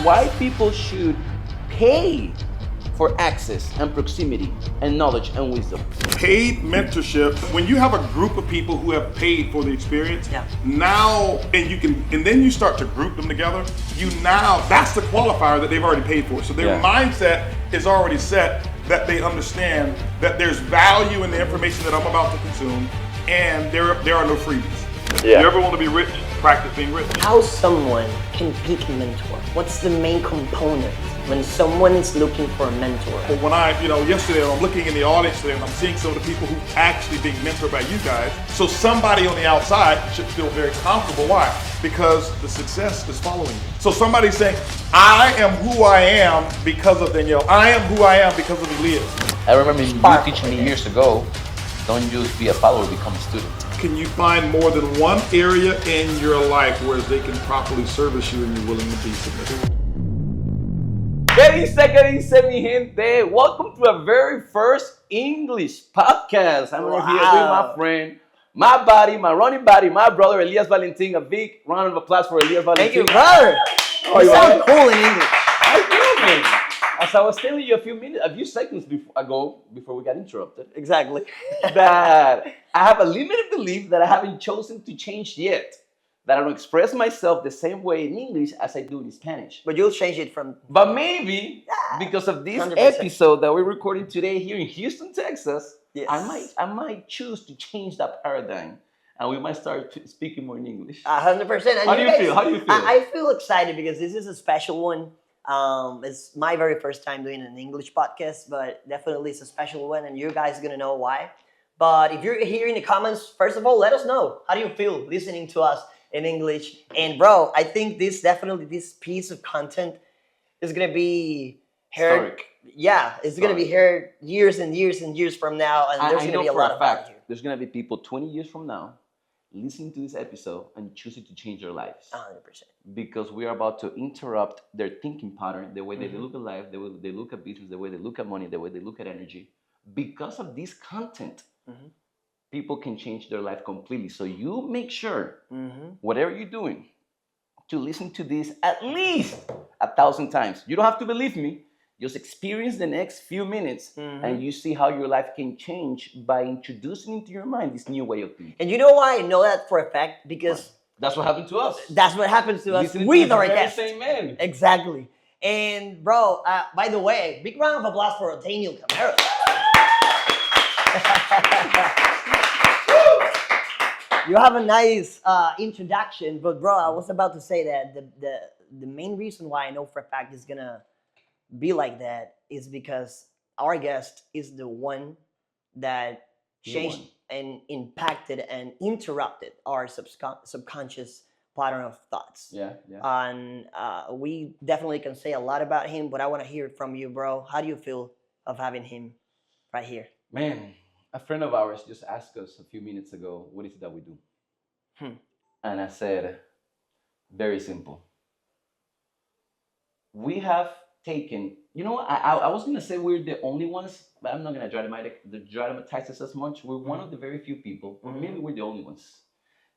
why people should pay for access and proximity and knowledge and wisdom. Paid mentorship, when you have a group of people who have paid for the experience, now, and then you start to group them together, that's the qualifier that they've already paid for. So their mindset is already set that they understand that there's value in the information that I'm about to consume, and there are no freebies. You ever want to be rich? Practice being rich. How someone can pick a mentor? What's the main component when someone is looking for a mentor? When yesterday I'm looking in the audience today and I'm seeing some of the people who actually being mentored by you guys. So somebody on the outside should feel very comfortable. Why? Because the success is following you. So somebody's saying, I am who I am because of Danielle. I am who I am because of Elias. I remember you teaching me years ago, don't just be a follower, become a student. Can you find more than one area in your life where they can properly service you and you're willing to be submitted? ¿Qué dice mi gente? Welcome to our very first English podcast. I'm here with my friend, my buddy, my running buddy, my brother, Elias Valentin. A big round of applause for Elias Valentin. Thank you, brother. You sound cool in English. I do, man. As I was telling you a few seconds before we got interrupted. Exactly. That I have a limited belief that I haven't chosen to change yet. That I don't express myself the same way in English as I do in Spanish. But you'll change it from... But maybe because of this 100%. Episode that we're recording today here in Houston, Texas, I might choose to change that paradigm. And we might start speaking more in English. 100%. How do you feel? I feel excited because this is a special one. It's my very first time doing an English podcast, but definitely it's a special one, and you guys are going to know why. But if you're here in the comments, first of all, let us know. How do you feel listening to us in English? And bro, I think this piece of content is going to be heard. Historic. Yeah, it's going to be heard years and years and years from now, and there's going to be a lot of fact here. There's going to be people 20 years from now listening to this episode and choosing to change their lives. 100%. Because we are about to interrupt their thinking pattern, the way they look at life, the way they look at business, the way they look at money, the way they look at energy. Because of this content, people can change their life completely. So you make sure, whatever you're doing, to listen to this at least 1,000 times. You don't have to believe me. Just experience the next few minutes and you see how your life can change by introducing into your mind this new way of thinking. And you know why I know that for a fact? Because that's what happened to us. That's what happens to us with our guests. Same man. Exactly. And bro, by the way, big round of applause for Daniel Camaro. You have a nice introduction, but bro, I was about to say that the main reason why I know for a fact it's gonna be like that is because our guest is the one that changed and impacted and interrupted our subconscious pattern of thoughts. And we definitely can say a lot about him, but I want to hear it from you, bro. How do you feel of having him right here? Man, a friend of ours just asked us a few minutes ago, what is it that we do? And I said, very simple. We have taken, I was going to say we're the only ones, but I'm not going to dramatize this as much. We're one of the very few people, or maybe we're the only ones,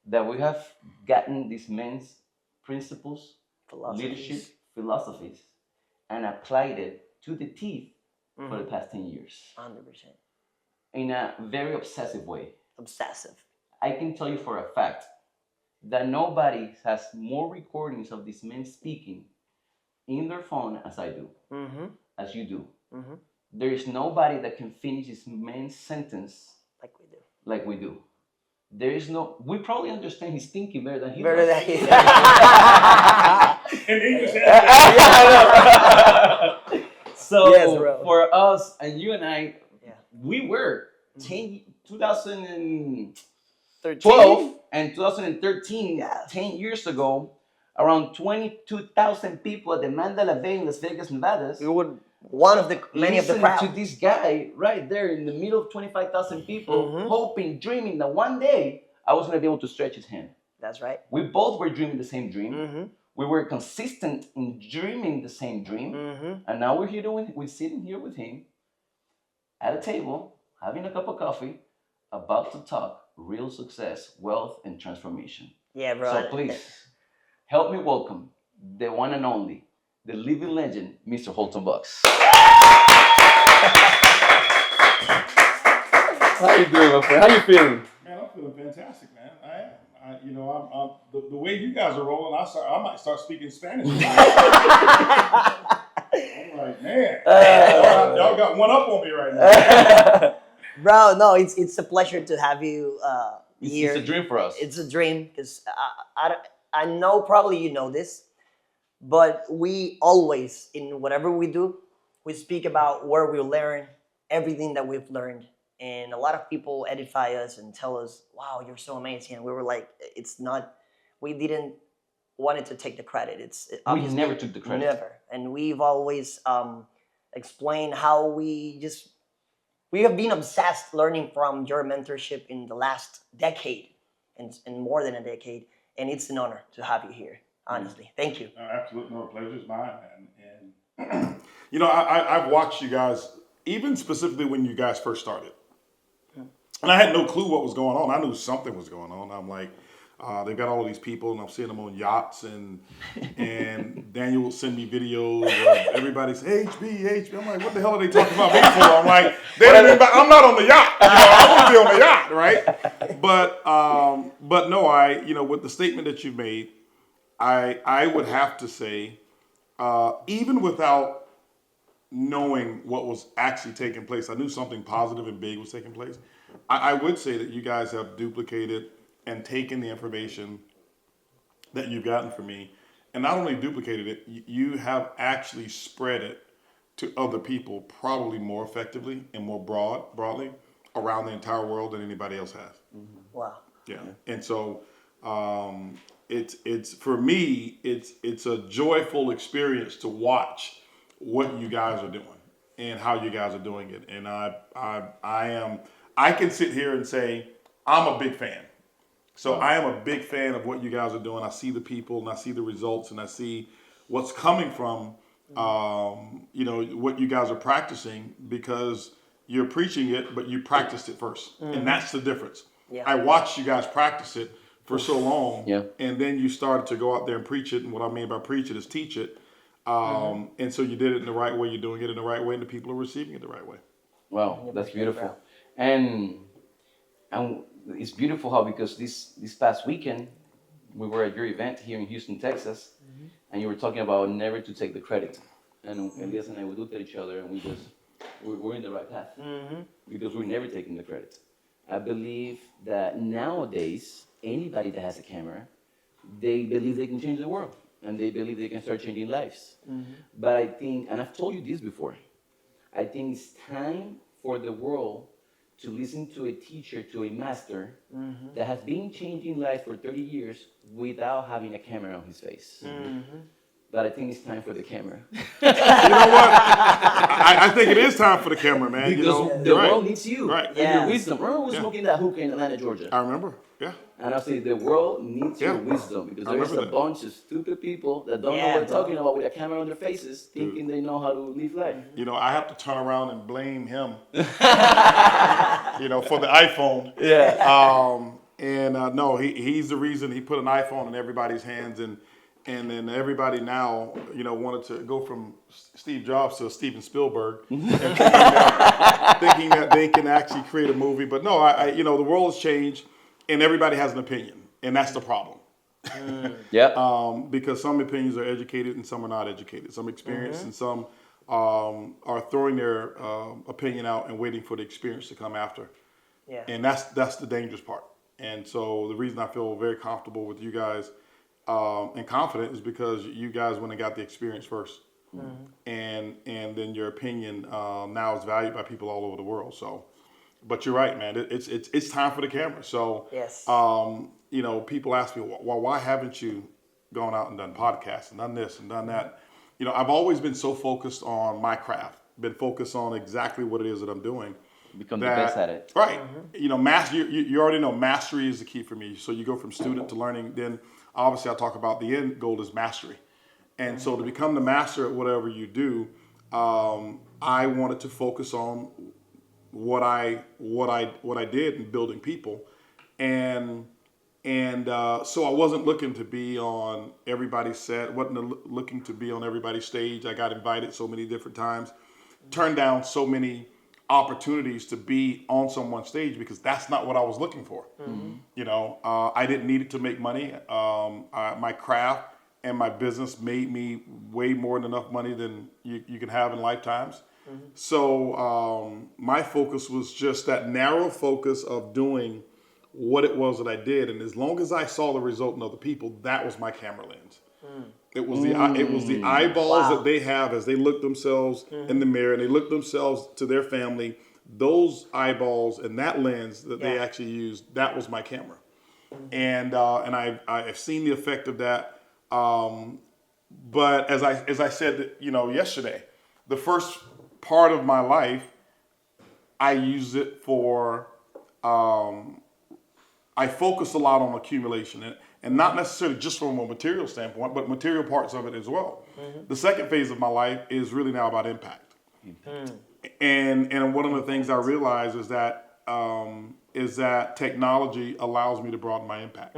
that we have gotten these men's principles, leadership, philosophies, and applied it to the teeth for the past 10 years. 100%. In a very obsessive way. Obsessive. I can tell you for a fact that nobody has more recordings of these men speaking in their phone as I do, as you do. There is nobody that can finish this man's sentence like we do. There is no, we probably understand his thinking better than he does. In English. So for us and you and I, we were 2012 and 2013, 10 years ago, around 22,000 people at the Mandela Bay in Las Vegas, Nevada. We were one of the many of the crowd. To this guy right there in the middle of 25,000 people, hoping, dreaming that one day I was going to be able to stretch his hand. That's right. We both were dreaming the same dream. We were consistent in dreaming the same dream. And now we're sitting here with him at a table, having a cup of coffee, about to talk real success, wealth, and transformation. Yeah, bro. So please, help me welcome the one and only the living legend, Mr. Holton Buggs. How you doing, my friend? How you feeling? Man, I'm feeling fantastic, man. I'm the way you guys are rolling. I might start speaking Spanish. I'm like, man, y'all got one up on me right now. Bro, no, it's a pleasure to have you here. It's a dream for us. It's a dream because I know probably you know this, but we always, in whatever we do, we speak about where we learn, everything that we've learned. And a lot of people edify us and tell us, wow, you're so amazing. And we were like, it's not, we didn't wanted to take the credit. We never took the credit. Never. And we've always explained how we have been obsessed learning from your mentorship in the last decade and more than a decade. And it's an honor to have you here, honestly. Thank you. Absolutely. No, pleasure's mine, man. And, I've watched you guys, even specifically when you guys first started. And I had no clue what was going on. I knew something was going on. I'm like, they've got all of these people, and I'm seeing them on yachts, and Daniel will send me videos of everybody saying, HB. I'm like, what the hell are they talking about me for? I'm like, I'm not on the yacht. I want to be on the yacht, right? But no, with the statement that you made, I would have to say, even without knowing what was actually taking place, I knew something positive and big was taking place. I would say that you guys have duplicated and taken the information that you've gotten from me, and not only duplicated it, you have actually spread it to other people probably more effectively and more broadly around the entire world than anybody else has. Mm-hmm. Wow. Yeah. And so it's for me, it's a joyful experience to watch what you guys are doing and how you guys are doing it. And I can sit here and say I'm a big fan. So I am a big fan of what you guys are doing. I see the people and I see the results and I see what's coming from what you guys are practicing, because you're preaching it, but you practiced it first. And that's the difference. Yeah. I watched you guys practice it for so long, and then you started to go out there and preach it. And what I mean by preach it is teach it. And so you did it in the right way. You're doing it in the right way, and the people are receiving it the right way. Wow, that's beautiful. And it's beautiful how, because this past weekend we were at your event here in Houston, Texas, and you were talking about never to take the credit. And Elias and I, we looked at each other and we're in the right path, because we're never taking the credit. I believe that nowadays anybody that has a camera, they believe they can change the world. And they believe they can start changing lives. But I think, and I've told you this before, I think it's time for the world to listen to a teacher, to a master that has been changing lives for 30 years without having a camera on his face. But I think it's time for the camera. You know what? I think it is time for the camera, man. Because the world needs you. Right. And your wisdom. Remember we were smoking that hookah in Atlanta, Georgia? I remember. Yeah. And I say the world needs your wisdom, because there's a bunch of stupid people that don't know what they're talking about with a camera on their faces, thinking they know how to live life. I have to turn around and blame him, for the iPhone. Yeah. No, he's the reason he put an iPhone in everybody's hands, and then everybody now, wanted to go from Steve Jobs to Steven Spielberg, and thinking that they can actually create a movie. But no, the world has changed. And everybody has an opinion, and that's the problem. Because some opinions are educated and some are not educated. Some experienced and some are throwing their opinion out and waiting for the experience to come after. Yeah. And that's the dangerous part. And so the reason I feel very comfortable with you guys and confident is because you guys went and got the experience first. And then your opinion now is valued by people all over the world. So. But you're right, man. It's time for the camera. So, people ask me, well, why haven't you gone out and done podcasts and done this and done that? I've always been so focused on my craft, been focused on exactly what it is that I'm doing. Become the best at it. Right. You already know mastery is the key for me. So you go from student to learning. Then obviously I talk about the end goal is mastery. And so to become the master at whatever you do, I wanted to focus on what I did in building people, and And so I wasn't looking to be on everybody's set, wasn't looking to be on everybody's stage. I got invited so many different times, turned down so many opportunities to be on someone's stage because that's not what I was looking for. You know, I didn't need it to make money. My craft and my business made me way more than enough money than you can have in lifetimes. So my focus was just that narrow focus of doing what it was that I did, and as long as I saw the result in other people, that was my camera lens. It was the eyeballs that they have as they look themselves in the mirror and they look themselves to their family. Those eyeballs and that lens that they actually used, that was my camera. And I've seen the effect of that. But as I said, you know, yesterday, the first part of my life, I used it for. I focused a lot on accumulation and not necessarily just from a material standpoint, but material parts of it as well. The second phase of my life is really now about impact. And one of the things I realize is that technology allows me to broaden my impact.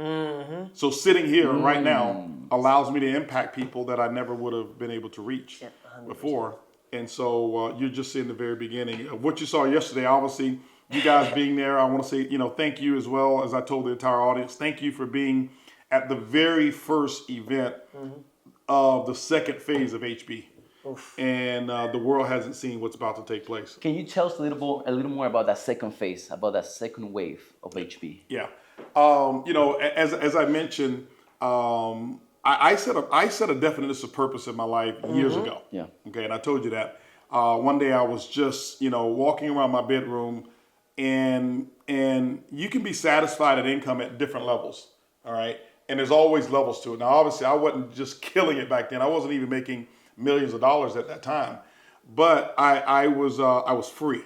So sitting here right now allows me to impact people that I never would have been able to reach before. And so you're just seeing the very beginning of what you saw yesterday. Obviously, you guys being there, I want to say, you know, thank you as well, as I told the entire audience. Thank you for being at the very first event of the second phase of HB. And the world hasn't seen what's about to take place. Can you tell us a little more about that second phase, about that second wave of HB? Yeah. You know, as I mentioned, I set a definition of purpose in my life years ago. Yeah. Okay, and I told you that. One day I was just, you know, walking around my bedroom, and you can be satisfied at income at different levels. All right, and there's always levels to it. Now, obviously, I wasn't just killing it back then. I wasn't even making millions of dollars at that time, but I was free.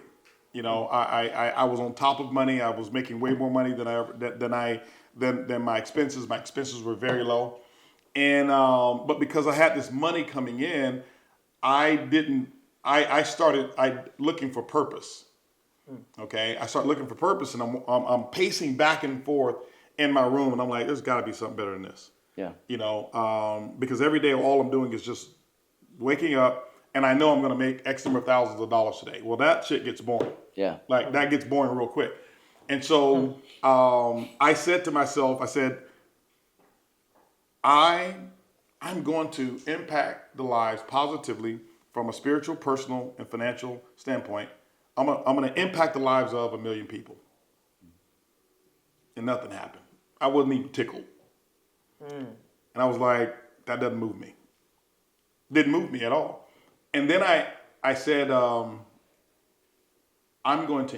You know, I was on top of money. I was making way more money than my expenses. My expenses were very low. And but because I had this money coming in, I started looking for purpose. Okay, I started looking for purpose, and I'm pacing back and forth in my room, and I'm like, there's got to be something better than this. Yeah. You know, because every day all I'm doing is just waking up, and I know I'm going to make X number of thousands of dollars today. Well, that shit gets boring. Yeah. Like that gets boring real quick. And so I said to myself, I said, I'm going to impact the lives positively from a spiritual, personal, and financial standpoint. I'm going to impact the lives of 1 million people. And nothing happened. I wasn't even tickled. And I was like, that doesn't move me. Didn't move me at all. And then I said, I'm going to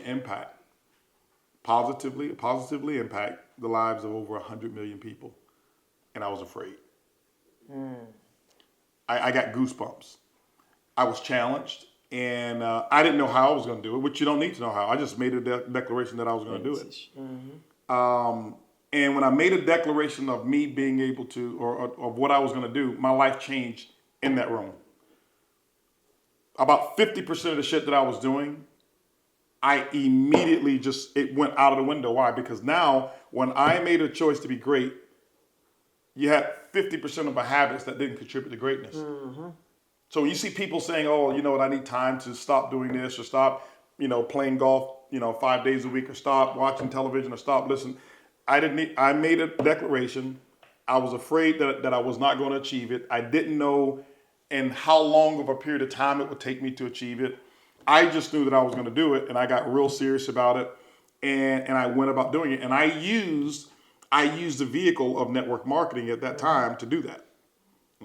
positively impact the lives of over 100 million people. And I was afraid. I got goosebumps. I was challenged, and I didn't know how I was going to do it, which you don't need to know how. I just made a declaration that I was going to do it. And when I made a declaration of me being able to, or of what I was going to do, my life changed in that room. About 50% of the shit that I was doing, I immediately it went out of the window. Why? Because now, when I made a choice to be great, you had 50% of my habits that didn't contribute to greatness. So when you see people saying, oh, you know what, I need time to stop doing this, or stop, you know, playing golf, you know, 5 days a week, or stop watching television, or stop listening. I made a declaration. I was afraid that I was not going to achieve it. I didn't know in how long of a period of time it would take me to achieve it. I just knew that I was going to do it, and I got real serious about it, and I went about doing it. And I used the vehicle of network marketing at that time to do that.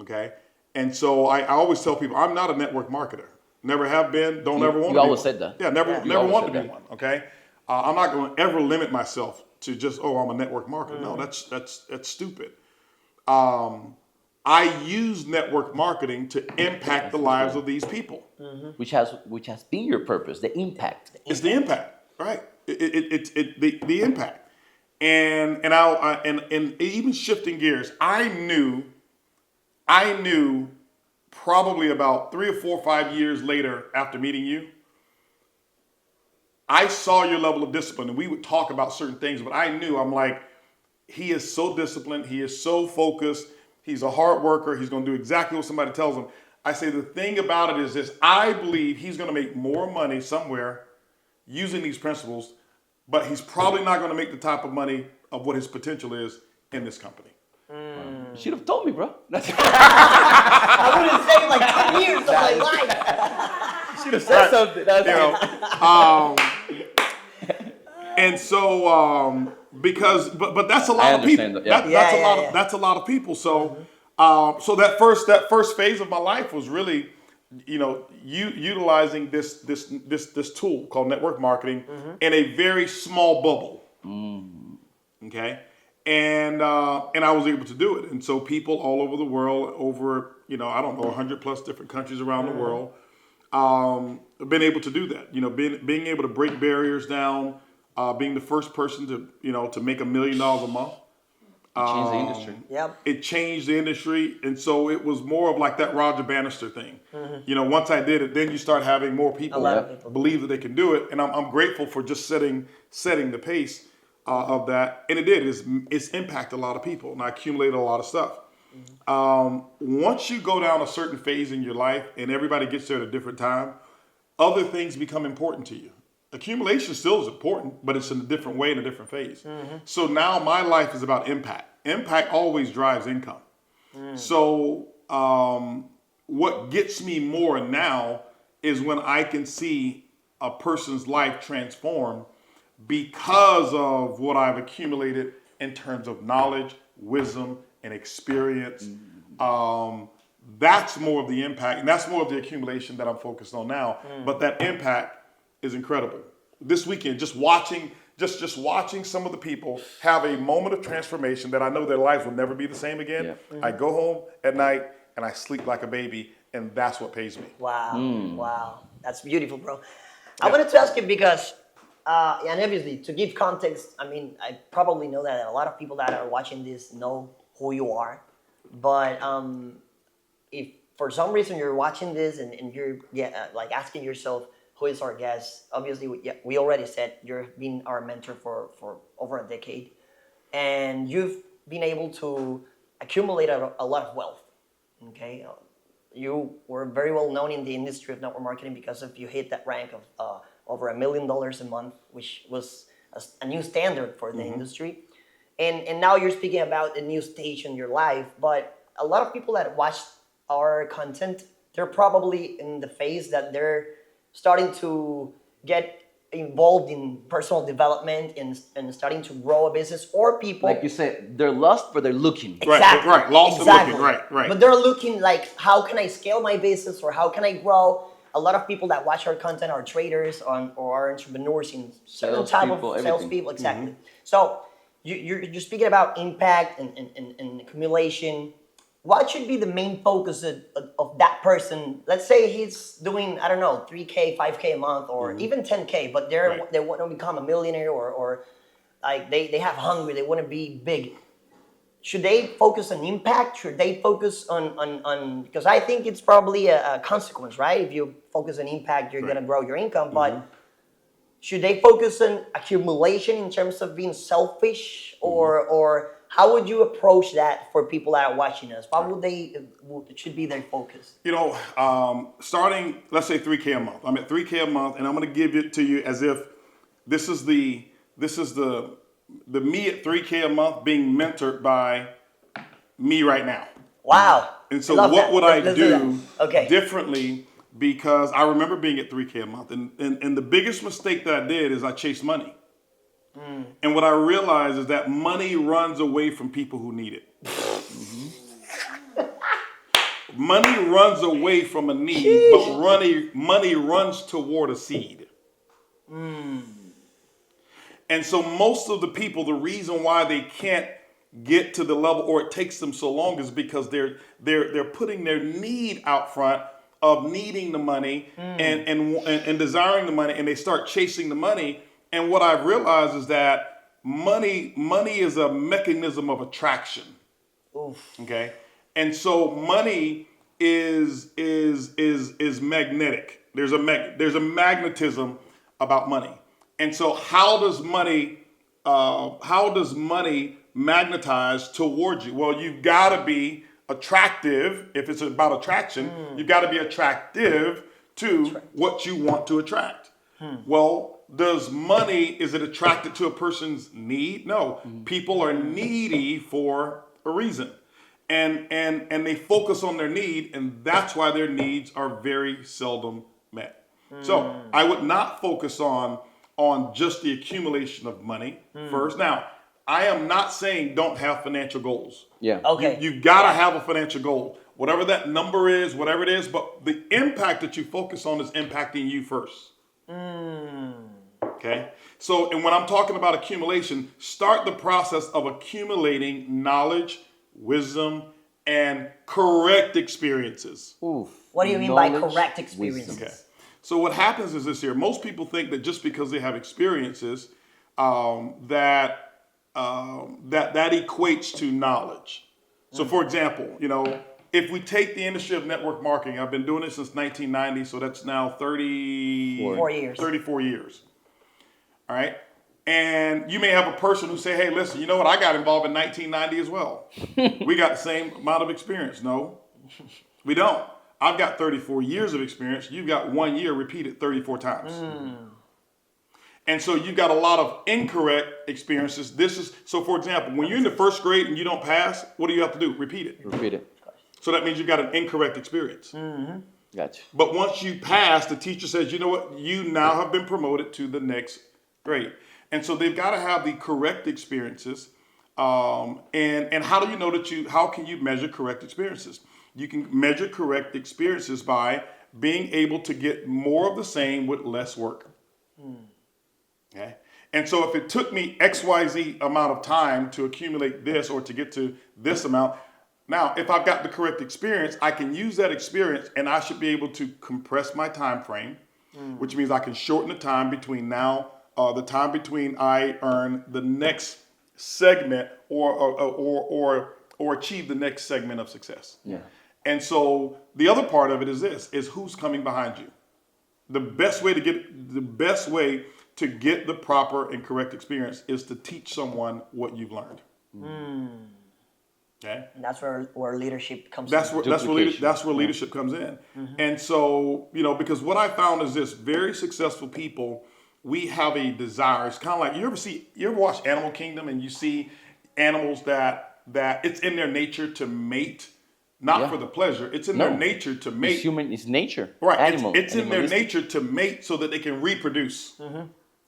Okay? And so I always tell people, I'm not a network marketer. Never have been, don't ever want to be. You always one. said that. Yeah, never want to be one, okay? I'm not going to ever limit myself to just, I'm a network marketer. No, that's stupid. I use network marketing to impact the lives of these people. Which has been your purpose, the impact. It's the impact, right? It's the impact. And even shifting gears, I knew probably about 3 or 4 or 5 years later after meeting you, I saw your level of discipline, and we would talk about certain things, but I knew, I'm like, he is so disciplined. He is so focused. He's a hard worker. He's going to do exactly what somebody tells him. I say the thing about it is this. I believe he's going to make more money somewhere using these principles, but he's probably not going to make the type of money of what his potential is in this company. You should have told me, bro. I would have saved like 10 years of my life. You should have said something. And so, because, but that's a lot of people. understand that, yeah. That's a lot of people. So, so that first phase of my life was really, utilizing this tool called network marketing in a very small bubble. Okay. And I was able to do it. And so people all over the world, over, 100 plus different countries around the world, have been able to do that. Being able to break barriers down, being the first person to make $1 million a month. Change the industry. Yep. It changed the industry. And so it was more of like that Roger Bannister thing. Once I did it, then you start having more people believe that they can do it. And I'm grateful for just setting the pace of that. And it did. It's impacted a lot of people. And I accumulated a lot of stuff. Once you go down a certain phase in your life and everybody gets there at a different time, other things become important to you. Accumulation still is important, but it's in a different way, in a different phase. So now my life is about impact. Impact always drives income. So what gets me more now is when I can see a person's life transform because of what I've accumulated in terms of knowledge, wisdom, and experience. That's more of the impact, and that's more of the accumulation that I'm focused on now. But that impact is incredible. This weekend, just watching some of the people have a moment of transformation that I know their lives will never be the same again. I go home at night and I sleep like a baby, and that's what pays me. Wow, that's beautiful, bro. I wanted to ask you because, and obviously to give context, I mean, I probably know that a lot of people that are watching this know who you are, but if for some reason you're watching this and you're like asking yourself, who is our guest? Obviously, we already said you've been our mentor for over a decade, and you've been able to accumulate a lot of wealth. Okay, you were very well known in the industry of network marketing because you hit that rank of over $1 million a month, which was a new standard for the industry. And now you're speaking about a new stage in your life, but a lot of people that watch our content, they're probably in the phase that they're starting to get involved in personal development and starting to grow a business, or people, like you said, they're lost, but they're looking. Exactly. Right, lost and looking, right. But they're looking like, how can I scale my business, or how can I grow? A lot of people that watch our content are traders or are entrepreneurs in certain type of salespeople. Exactly. So you're speaking about impact and accumulation. What should be the main focus of that person? Let's say he's doing, I don't know, 3K, 5K a month, or even 10K, but they want to become a millionaire, or like they have hunger, they want to be big. Should they focus on impact? Should they focus on because I think it's probably a consequence, right? If you focus on impact, you're going to grow your income, but should they focus on accumulation in terms of being selfish, or how would you approach that for people that are watching us? What should be their focus? Starting, let's say 3K a month. I'm at 3K a month, and I'm going to give it to you as if this is the me at 3K a month being mentored by me right now. Wow. And so what would I do Okay. differently? Because I remember being at 3K a month, and the biggest mistake that I did is I chased money. And what I realized is that money runs away from people who need it. Money runs away from a need, but money runs toward a seed. And so most of the people, the reason why they can't get to the level, or it takes them so long, is because they're putting their need out front of needing the money and desiring the money, and they start chasing the money. And what I've realized is that money is a mechanism of attraction. Oof. Okay, and so money is magnetic. There's a magnetism about money. And so how does money magnetized towards you. Well, you've got to be attractive. If it's about attraction, you've got to be attractive to what you want to attract. Well, does money, is it attracted to a person's need? No. People are needy for a reason. And they focus on their need, and that's why their needs are very seldom met. So I would not focus on just the accumulation of money first. Now, I am not saying don't have financial goals. Yeah. Okay. You've got to have a financial goal. Whatever that number is, whatever it is, but the impact that you focus on is impacting you first. Okay? So, and when I'm talking about accumulation, start the process of accumulating knowledge, wisdom, and correct experiences. Oof. What do you mean by Knowledge, correct experiences? wisdom. Okay. So what happens is this here. Most people think that just because they have experiences, that equates to knowledge. So for example, if we take the industry of network marketing, I've been doing it since 1990, so that's now 34 years. All right. And you may have a person who say, hey, listen, you know what? I got involved in 1990 as well. We got the same amount of experience. No, we don't. I've got 34 years of experience. You've got 1 year repeated 34 times. And so you've got a lot of incorrect experiences. So for example, when you're in the first grade and you don't pass, what do you have to do? Repeat it. Repeat it. So that means you've got an incorrect experience. Gotcha. But once you pass, the teacher says, you know what? You now have been promoted to the next grade. And so they've got to have the correct experiences. And how do you know how can you measure correct experiences? You can measure correct experiences by being able to get more of the same with less work. Okay. And so if it took me XYZ amount of time to accumulate this or to get to this amount, now if I've got the correct experience, I can use that experience and I should be able to compress my time frame, which means I can shorten the time between the time between I earn the next segment or achieve the next segment of success. Yeah. And so the other part of it is who's coming behind you. The best way to get the proper and correct experience is to teach someone what you've learned. Okay. And that's where leadership comes in. That's where leadership comes in. And so, because what I found is this: very successful people, we have a desire. It's kind of like you ever watch Animal Kingdom and you see animals that it's in their nature to mate. Not for the pleasure. It's in their nature to mate. It's nature. Right. It's in their nature to mate so that they can reproduce.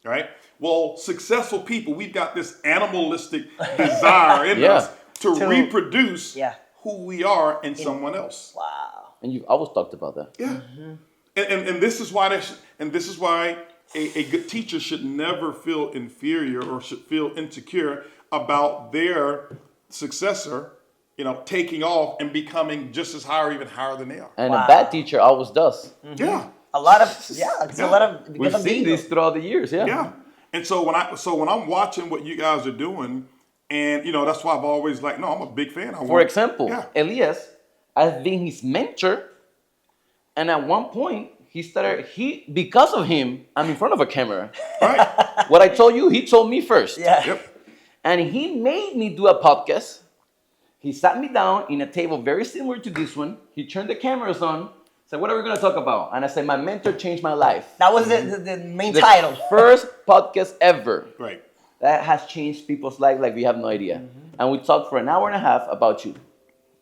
Right? Well, successful people, we've got this animalistic desire in us to reproduce who we are in someone else. Wow. And you've always talked about that. Yeah. And this is why a good teacher should never feel inferior or should feel insecure about their successor taking off and becoming just as high or even higher than they are. And a bad teacher always does. Yeah. A lot of We've seen this throughout the years. Yeah. And so when I'm watching what you guys are doing, and that's why I've always I'm a big fan. For example, Elias, I've been his mentor, and at one point because of him, I'm in front of a camera. Right. What I told you, he told me first. Yeah. Yep. And he made me do a podcast. He sat me down in a table very similar to this one. He turned the cameras on. Said, what are we going to talk about? And I said, my mentor changed my life. That was the main title. First podcast ever. Right. That has changed people's lives like we have no idea. And we talked for an hour and a half about you.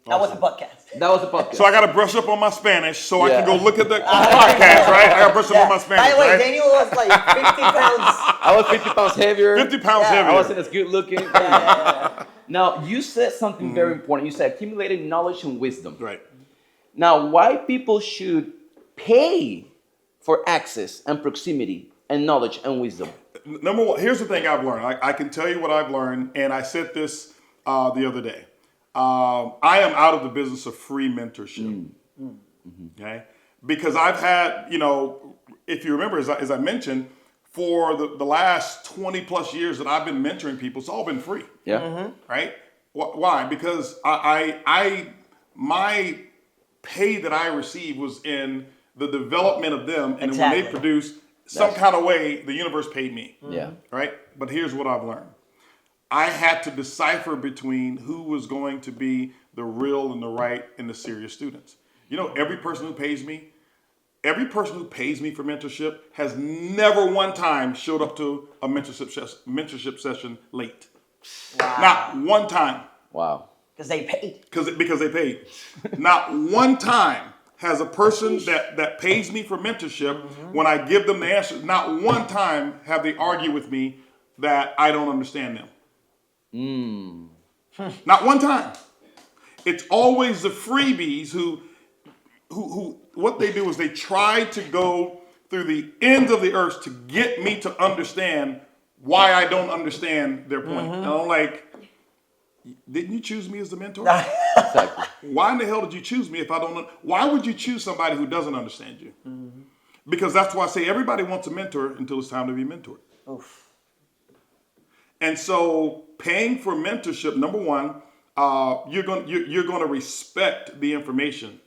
That was the podcast. That was the podcast. So I got to brush up on my Spanish so I can go look at the podcast, right? I got to brush up on my Spanish, By the way, right? Daniel was like 50 pounds. I was 50 pounds heavier. 50 pounds heavier. I wasn't as good looking. Now, you said something very important. You said accumulated knowledge and wisdom. Right. Now, why people should pay for access and proximity and knowledge and wisdom? Number one, here's the thing I've learned. I can tell you what I've learned, and I said this the other day. I am out of the business of free mentorship. Okay? Because I've had, if you remember, as I mentioned, for the last 20 plus years that I've been mentoring people, it's all been free. Yeah. Right? Why? Because my pay that I received was in the development of them, and when they produced some kind of way, the universe paid me. Yeah. Right? But here's what I've learned. I had to decipher between who was going to be the real and the right and the serious students. You know, every person who pays me for mentorship has never one time showed up to a mentorship session late. Wow. Not one time. Wow. Because they paid. Because they paid. Not one time has a person that pays me for mentorship, when I give them the answer, not one time have they argue with me that I don't understand them. Not one time. It's always the freebies who what they do is they try to go through the ends of the earth to get me to understand why I don't understand their point. And I'm like, didn't you choose me as the mentor? Exactly. Why in the hell did you choose me if I don't know? Why would you choose somebody who doesn't understand you? Because that's why I say everybody wants a mentor until it's time to be mentored. Oof. And so paying for mentorship, number one, you're going to respect the information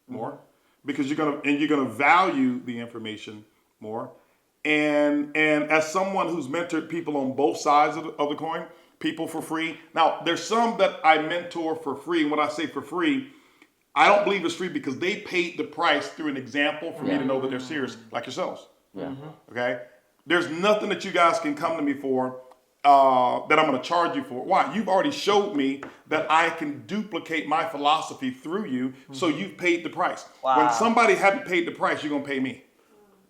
more, because you're going to value the information more. And as someone who's mentored people on both sides of the coin, people for free. Now, there's some that I mentor for free. And when I say for free, I don't believe it's free because they paid the price through an example for me to know that they're serious, like yourselves. Yeah. Okay? There's nothing that you guys can come to me for that I'm going to charge you for. Why? You've already showed me that I can duplicate my philosophy through you, so you've paid the price. Wow. When somebody hadn't paid the price, you're going to pay me.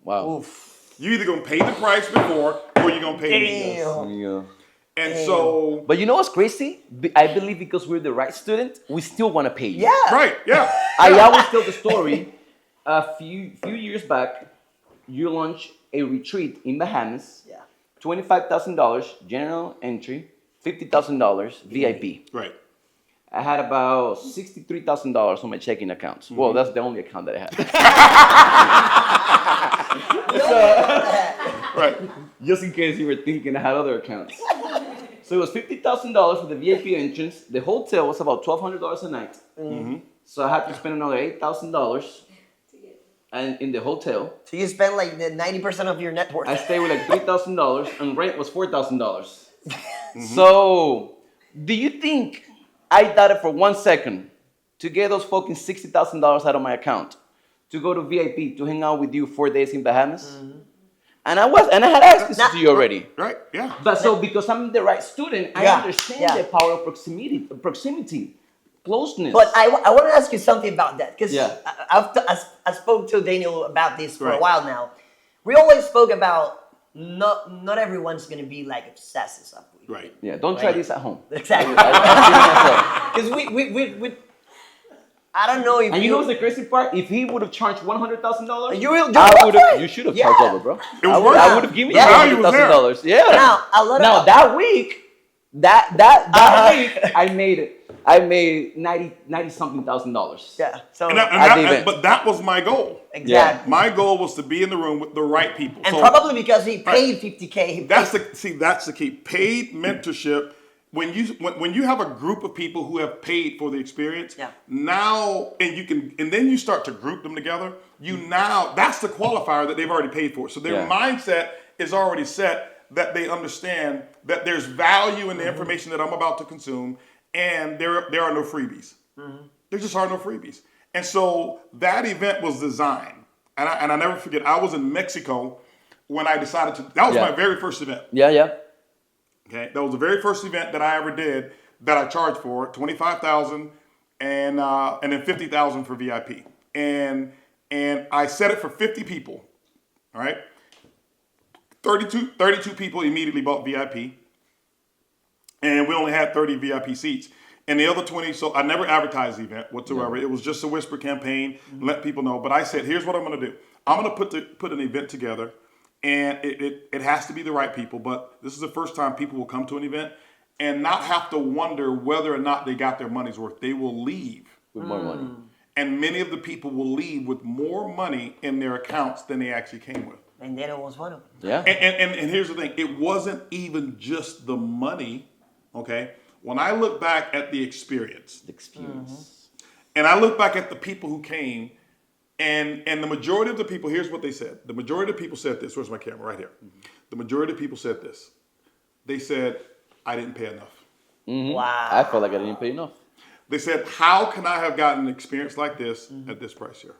Wow. Oof. You're either going to pay the price before or you're going to pay me. Yeah. And so... But you know what's crazy? I believe because we're the right student, we still want to pay you. Yeah. Right, yeah. I always tell the story. A few years back, you launched a retreat in Bahamas. Yeah. $25,000 general entry, $50,000 VIP. Right. I had about $63,000 on my checking accounts. Well, that's the only account that I had. Right. Just in case you were thinking I had other accounts. So it was $50,000 for the VIP entrance. The hotel was about $1,200 a night. So I had to spend another $8,000 and in the hotel. So you spend like the 90% of your net worth. I stayed with like $3,000 and rent was $4,000. So do you think I doubted for 1 second to get those fucking $60,000 out of my account to go to VIP to hang out with you 4 days in Bahamas? And I had access to you already. Right, yeah. But so because I'm the right student, I understand the power of proximity, closeness. But I want to ask you something about that, because Yeah. I spoke to Daniel about this for a Right. while now. We always spoke about not everyone's going to be like obsessed with something. Right. Yeah, don't try this at home. Exactly. Because we I don't know if And you know what's the crazy part? If he would have charged $100,000, you should have charged over, bro. It was I worth it. would have given The you value was there. $100,000. Yeah. Now a lot of that week, that week, I made $90 something thousand. yeah. So But that was my goal. exactly. My goal was to be in the room with the right people. And So probably because he paid $50K. that's the key. Paid mentorship. When you have a group of people who have paid for the experience, now and then you start to group them together. That's the qualifier that they've already paid for. So their mindset is already set that they understand that there's value in the information that I'm about to consume, and there are no freebies. There just are no freebies. And so that event was designed, and I never forget. I was in Mexico when I decided to. That was my very first event. Yeah. Okay, that was the very first event that I ever did that I charged for $25,000 and then $50,000 for VIP, and I set it for 50 people. All right, 32 people immediately bought VIP, and we only had 30 VIP seats, and the other 20. So I never advertised the event whatsoever. It was just a whisper campaign, let people know. But I said, here's what I'm going to do. I'm going to put an event together. And it has to be the right people, but this is the first time people will come to an event and not have to wonder whether or not they got their money's worth. They will leave with more money. And many of the people will leave with more money in their accounts than they actually came with. And Daniel was one of them. Yeah. And here's the thing. It wasn't even just the money, okay? When I look back at the experience. And I look back at the people who came, and the majority of the people, here's what they said. The majority of the people said this. Where's my camera? Right here. The majority of the people said this. They said, I didn't pay enough. Wow. I felt like I didn't pay enough. They said, how can I have gotten an experience like this at this price here?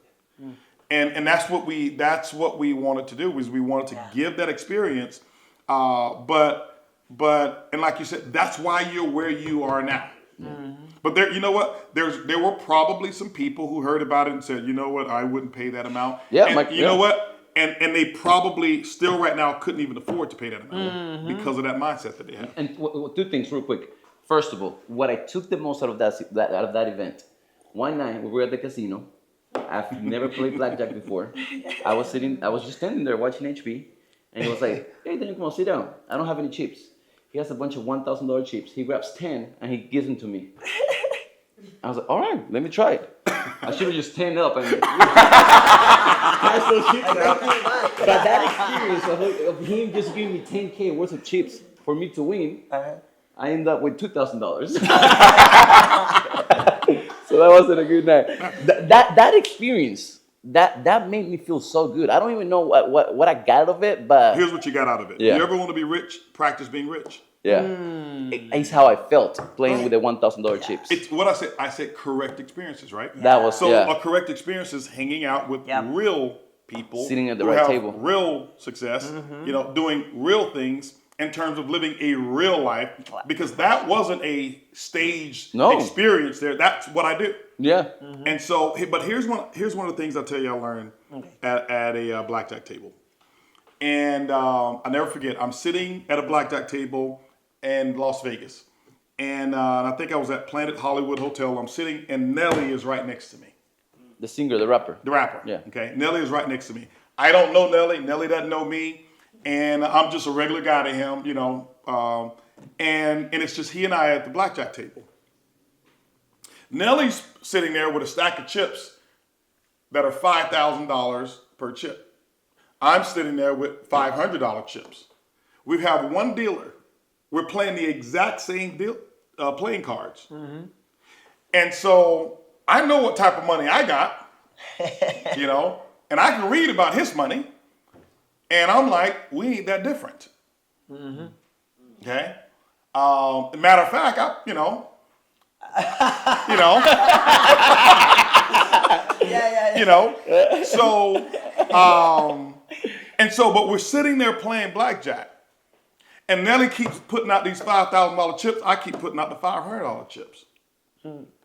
And that's what we wanted to do, is we wanted to give that experience. But and like you said, that's why you're where you are now. But you know what? There were probably some people who heard about it and said, you know what, I wouldn't pay that amount. Yeah, and you know what? And they probably still right now couldn't even afford to pay that amount because of that mindset that they have. And two things real quick. First of all, what I took the most out of that event, one night we were at the casino. I've never played blackjack before. I was just standing there watching HP, and he was like, "Hey, Daniel, come on, sit down. I don't have any chips." He has a bunch of $1,000 chips. He grabs 10 and he gives them to me. I was like, "All right, let me try it." I should have just stand up and pass those chips out. But that experience of him just giving me 10K worth of chips for me to win, I ended up with $2,000. So that wasn't a good night. That experience, that made me feel so good. I don't even know what I got out of it, but here's what you got out of it. Yeah. You ever want to be rich? Practice being rich. yeah, it's how I felt playing with the $1,000 chips. It's what I said. I said correct experiences, right? That was So a correct experience is hanging out with real people, Sitting at the who right have table. real success. Doing real things in terms of living a real life, because that wasn't a staged experience there. That's what I do. Yeah. And so, but here's one of the things I'll tell you I learned at a blackjack table. And I'll never forget, I'm sitting at a blackjack table in Las Vegas. And I think I was at Planet Hollywood Hotel. I'm sitting, and Nelly is right next to me. The singer, the rapper. The rapper. Yeah. Okay. Nelly is right next to me. I don't know Nelly. Nelly doesn't know me. And I'm just a regular guy to him, and it's just he and I at the blackjack table. Nelly's sitting there with a stack of chips that are $5,000 per chip. I'm sitting there with $500 chips. We have one dealer. We're playing the exact same playing cards. And so I know what type of money I got, and I can read about his money. And I'm like, we ain't that different. Okay? Matter of fact, but we're sitting there playing blackjack. And Nelly keeps putting out these $5,000 chips. I keep putting out the $500 chips.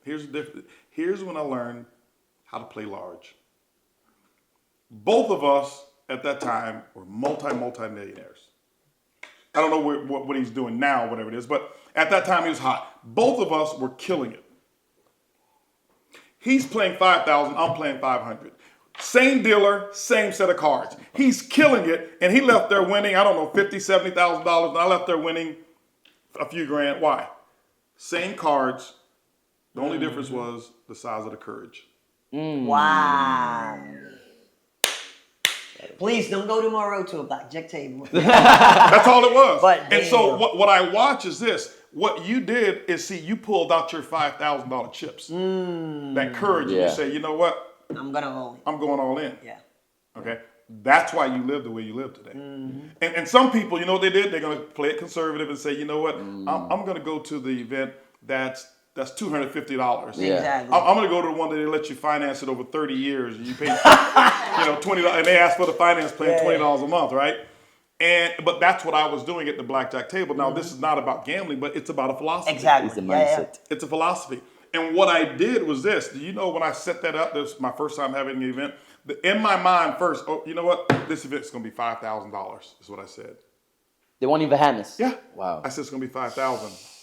Here's the difference. Here's when I learned how to play large. Both of us at that time were multi-millionaires. I don't know what he's doing now, whatever it is, but at that time he was hot. Both of us were killing it. He's playing 5,000, I'm playing 500. Same dealer, same set of cards. He's killing it, and he left there winning, I don't know, $50,000, $70,000, and I left there winning a few grand. Why? Same cards. The only difference was the size of the courage. Wow. Please don't go tomorrow to a blackjack table. That's all it was. And so what I watch is this. What you did is, you pulled out your $5,000 chips. That courage, and you say, you know what? I'm going all in. I'm going all in. Yeah. Okay? That's why you live the way you live today. And some people, you know what they did? They're going to play it conservative and say, you know what? I'm going to go to the event that's $250. Exactly. I'm going to go to the one that they let you finance it over 30 years, and you pay $20, and they ask for the finance plan $20 a month, right? But that's what I was doing at the blackjack table. Now, this is not about gambling, but it's about a philosophy. Exactly. It's a mindset. It's a philosophy. And what I did was this. Do you know when I set that up, this was my first time having an event, in my mind first, you know what? This event's going to be $5,000 is what I said. They won't even Johannes. Yeah. Wow. I said it's going to be $5,000.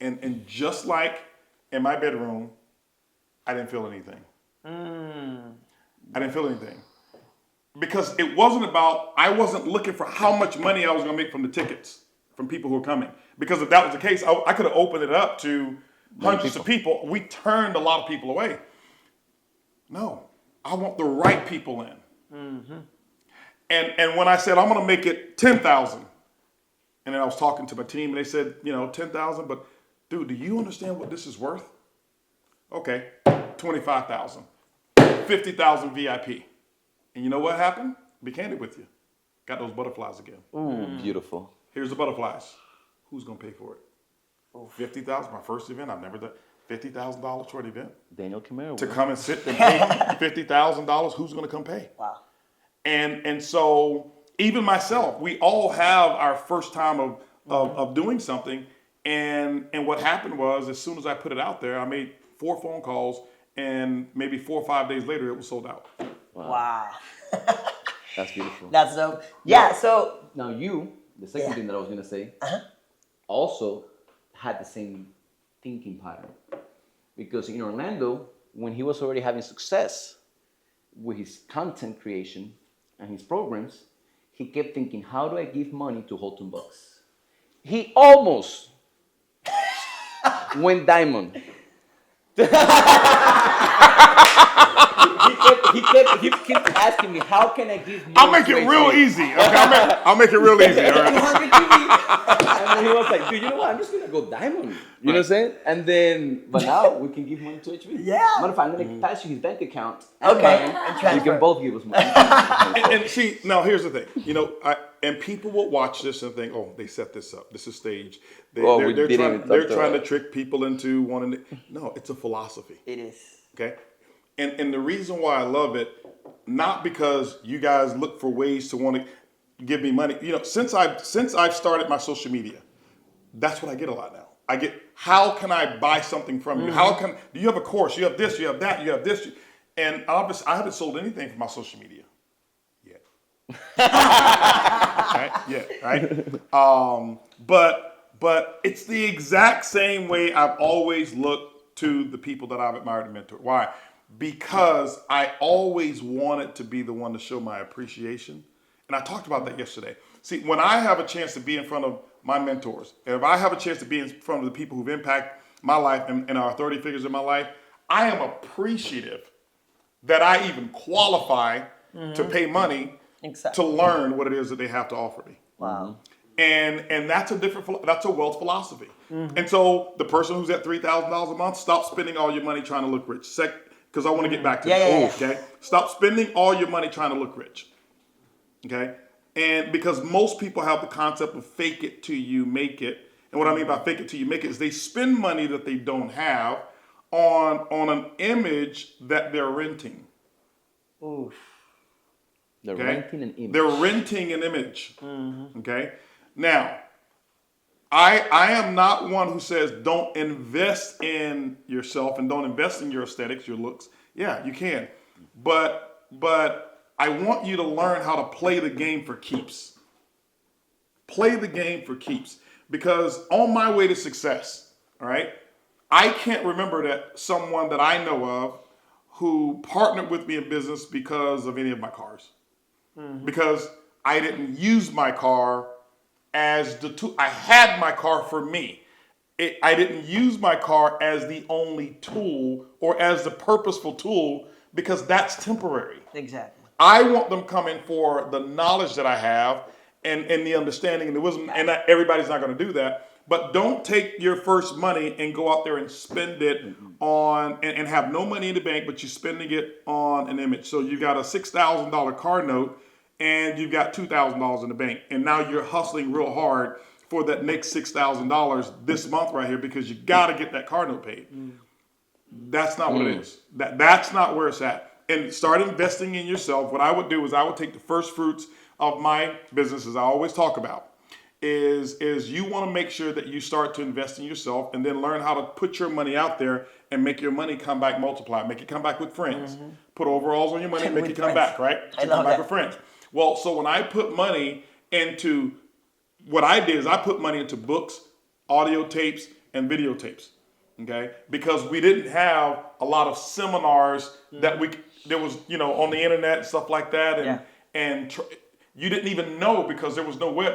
And just like in my bedroom, I didn't feel anything. I didn't feel anything. Because it wasn't about, I wasn't looking for how much money I was going to make from the tickets, from people who were coming. Because if that was the case, I could have opened it up to hundreds of people. We turned a lot of people away. No, I want the right people in. And when I said, I'm going to make it 10,000, and then I was talking to my team, and they said, 10,000, but dude, do you understand what this is worth? Okay, 25,000, 50,000 VIP. And you know what happened? Be candid with you. Got those butterflies again. Beautiful. Here's the butterflies. who's going to pay for it? $50,000, my first event, I've never done $50,000 for an event. Daniel Camaro. To come and sit and pay $50,000, who's going to come pay? Wow. And so even myself, we all have our first time of doing something. And what happened was, as soon as I put it out there, I made 4 phone calls, and maybe 4 or 5 days later, it was sold out. Wow. That's beautiful. That's dope. Yeah. So Now the second thing that I was gonna say, also had the same thinking pattern, because in Orlando, when he was already having success with his content creation and his programs, he kept thinking, how do I give money to Holton Buggs? He almost went diamond. He kept asking me, how can I give money? I'll make it real easy. Okay? I'll make it real easy. All right? And then he was like, dude, you know what? I'm just going to go diamond. You know what I'm saying? And then, but now we can give money to HB. Yeah. Matter of fact, I'm going to pass you his bank account. Okay. And And you transfer. can both give us money. And see, now here's the thing. You know, and people will watch this and think, oh, they set this up. This is staged. They're trying to trick people into wanting to. No, it's a philosophy. It is. Okay? And the reason why I love it, not because you guys look for ways to want to give me money. You know, since I've started my social media, that's what I get a lot now. I get, how can I buy something from you? Do you have a course? You have this, you have that, you have this. And obviously, I haven't sold anything from my social media yet. Right? Yeah, right? But it's the exact same way I've always looked to the people that I've admired and mentored. Why? Because I always wanted to be the one to show my appreciation. And I talked about that yesterday. See, when I have a chance to be in front of my mentors, and if I have a chance to be in front of the people who've impacted my life and are authority figures in my life, I am appreciative that I even qualify to pay money to learn what it is that they have to offer me. Wow. And that's a wealth philosophy. And so the person who's at $3,000 a month, stop spending all your money trying to look rich. Because I want to get back to that. Okay? Stop spending all your money trying to look rich. Okay? And because most people have the concept of fake it till you make it. And what I mean by fake it till you make it is they spend money that they don't have on an image that they're renting. Oof. They're renting an image. They're renting an image. Okay? Now, I am not one who says don't invest in yourself and don't invest in your aesthetics, your looks. Yeah, you can. But I want you to learn how to play the game for keeps. Play the game for keeps. Because on my way to success, all right, I can't remember that someone that I know of who partnered with me in business because of any of my cars. Because I didn't use my car as the tool. I had my car for me. I didn't use my car as the only tool or as the purposeful tool because that's temporary. Exactly. I want them coming for the knowledge that I have and the understanding and the wisdom. And not, everybody's not going to do that. But don't take your first money and go out there and spend it on and have no money in the bank, but you're spending it on an image. So you got a $6,000 car note and you've got $2,000 in the bank. And now you're hustling real hard for that next $6,000 this month right here because you got to get that car note paid. That's not what it is. That's not where it's at. And start investing in yourself. What I would do is I would take the first fruits of my business, as I always talk about, is you want to make sure that you start to invest in yourself and then learn how to put your money out there and make your money come back multiplied. Make it come back with friends. Put overalls on your money and make it come back, right? I love come back that. with friends. Well, so when I put money into, what I did is I put money into books, audio tapes, and videotapes. Okay, because we didn't have a lot of seminars that there was, on the internet and stuff like that, and you didn't even know because there was no way.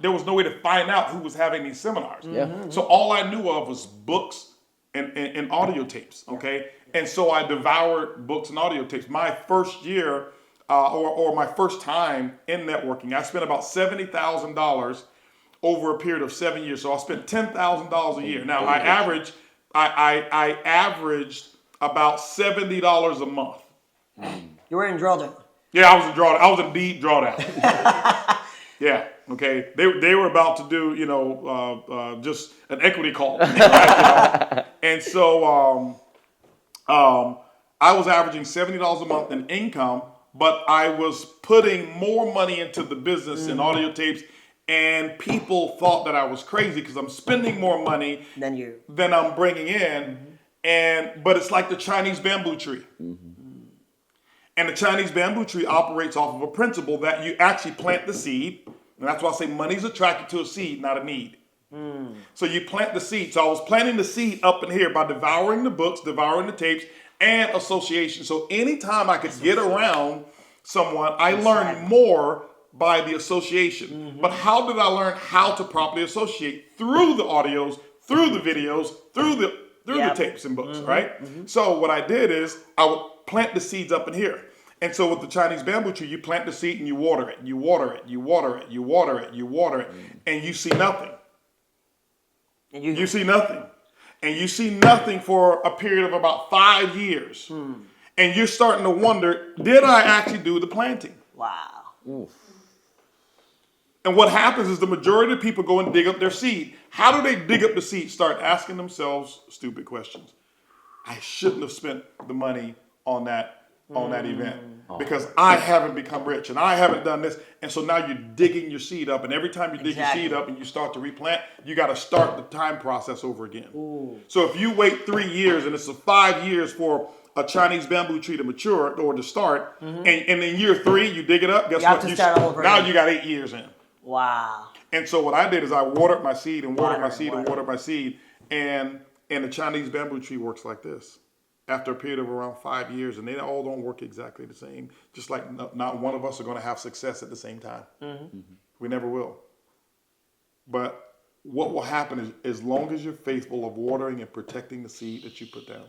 There was no way to find out who was having these seminars. So all I knew of was books and audio tapes. Okay, and so I devoured books and audio tapes. My first year, or my first time in networking, I spent about $70,000 over a period of 7 years. So I spent $10,000 a year. Now I averaged about $70 a month. You were in drawdown. Yeah, I was in deep drawdown. Yeah. Okay. They were about to do, just an equity call, right? And so I was averaging $70 a month in income, but I was putting more money into the business and audio tapes, and people thought that I was crazy because I'm spending more money than I'm bringing in, but it's like the Chinese bamboo tree. And the Chinese bamboo tree operates off of a principle that you actually plant the seed. And that's why I say money's attracted to a seed, not a need. So you plant the seed. So I was planting the seed up in here by devouring the books, devouring the tapes, and association. So anytime I could get around someone, I learned more by the association. But how did I learn how to properly associate? Through the audios, through the videos, through the tapes and books, right? So what I did is I would plant the seeds up in here. And so with the Chinese bamboo tree, you plant the seed and you water it, you water it, you water it, you water it, you water it, and you see nothing. And you see nothing. And you see nothing for a period of about 5 years. And you're starting to wonder, did I actually do the planting? Wow. Oof. And what happens is the majority of people go and dig up their seed. How do they dig up the seed? Start asking themselves stupid questions. I shouldn't have spent the money on that event because I haven't become rich and I haven't done this. And so now you're digging your seed up, and every time you dig your seed up and you start to replant, you got to start the time process over again. So if you wait 3 years and it's 5 years for a Chinese bamboo tree to mature or to start, and in year 3 you dig it up, guess what? Now you got 8 years in. Wow. And so what I did is I watered my seed and watered my seed and watered my seed, and the Chinese bamboo tree works like this. After a period of around 5 years, and they all don't work exactly the same, just like not one of us are going to have success at the same time. We never will. But what will happen is, as long as you're faithful of watering and protecting the seed that you put down,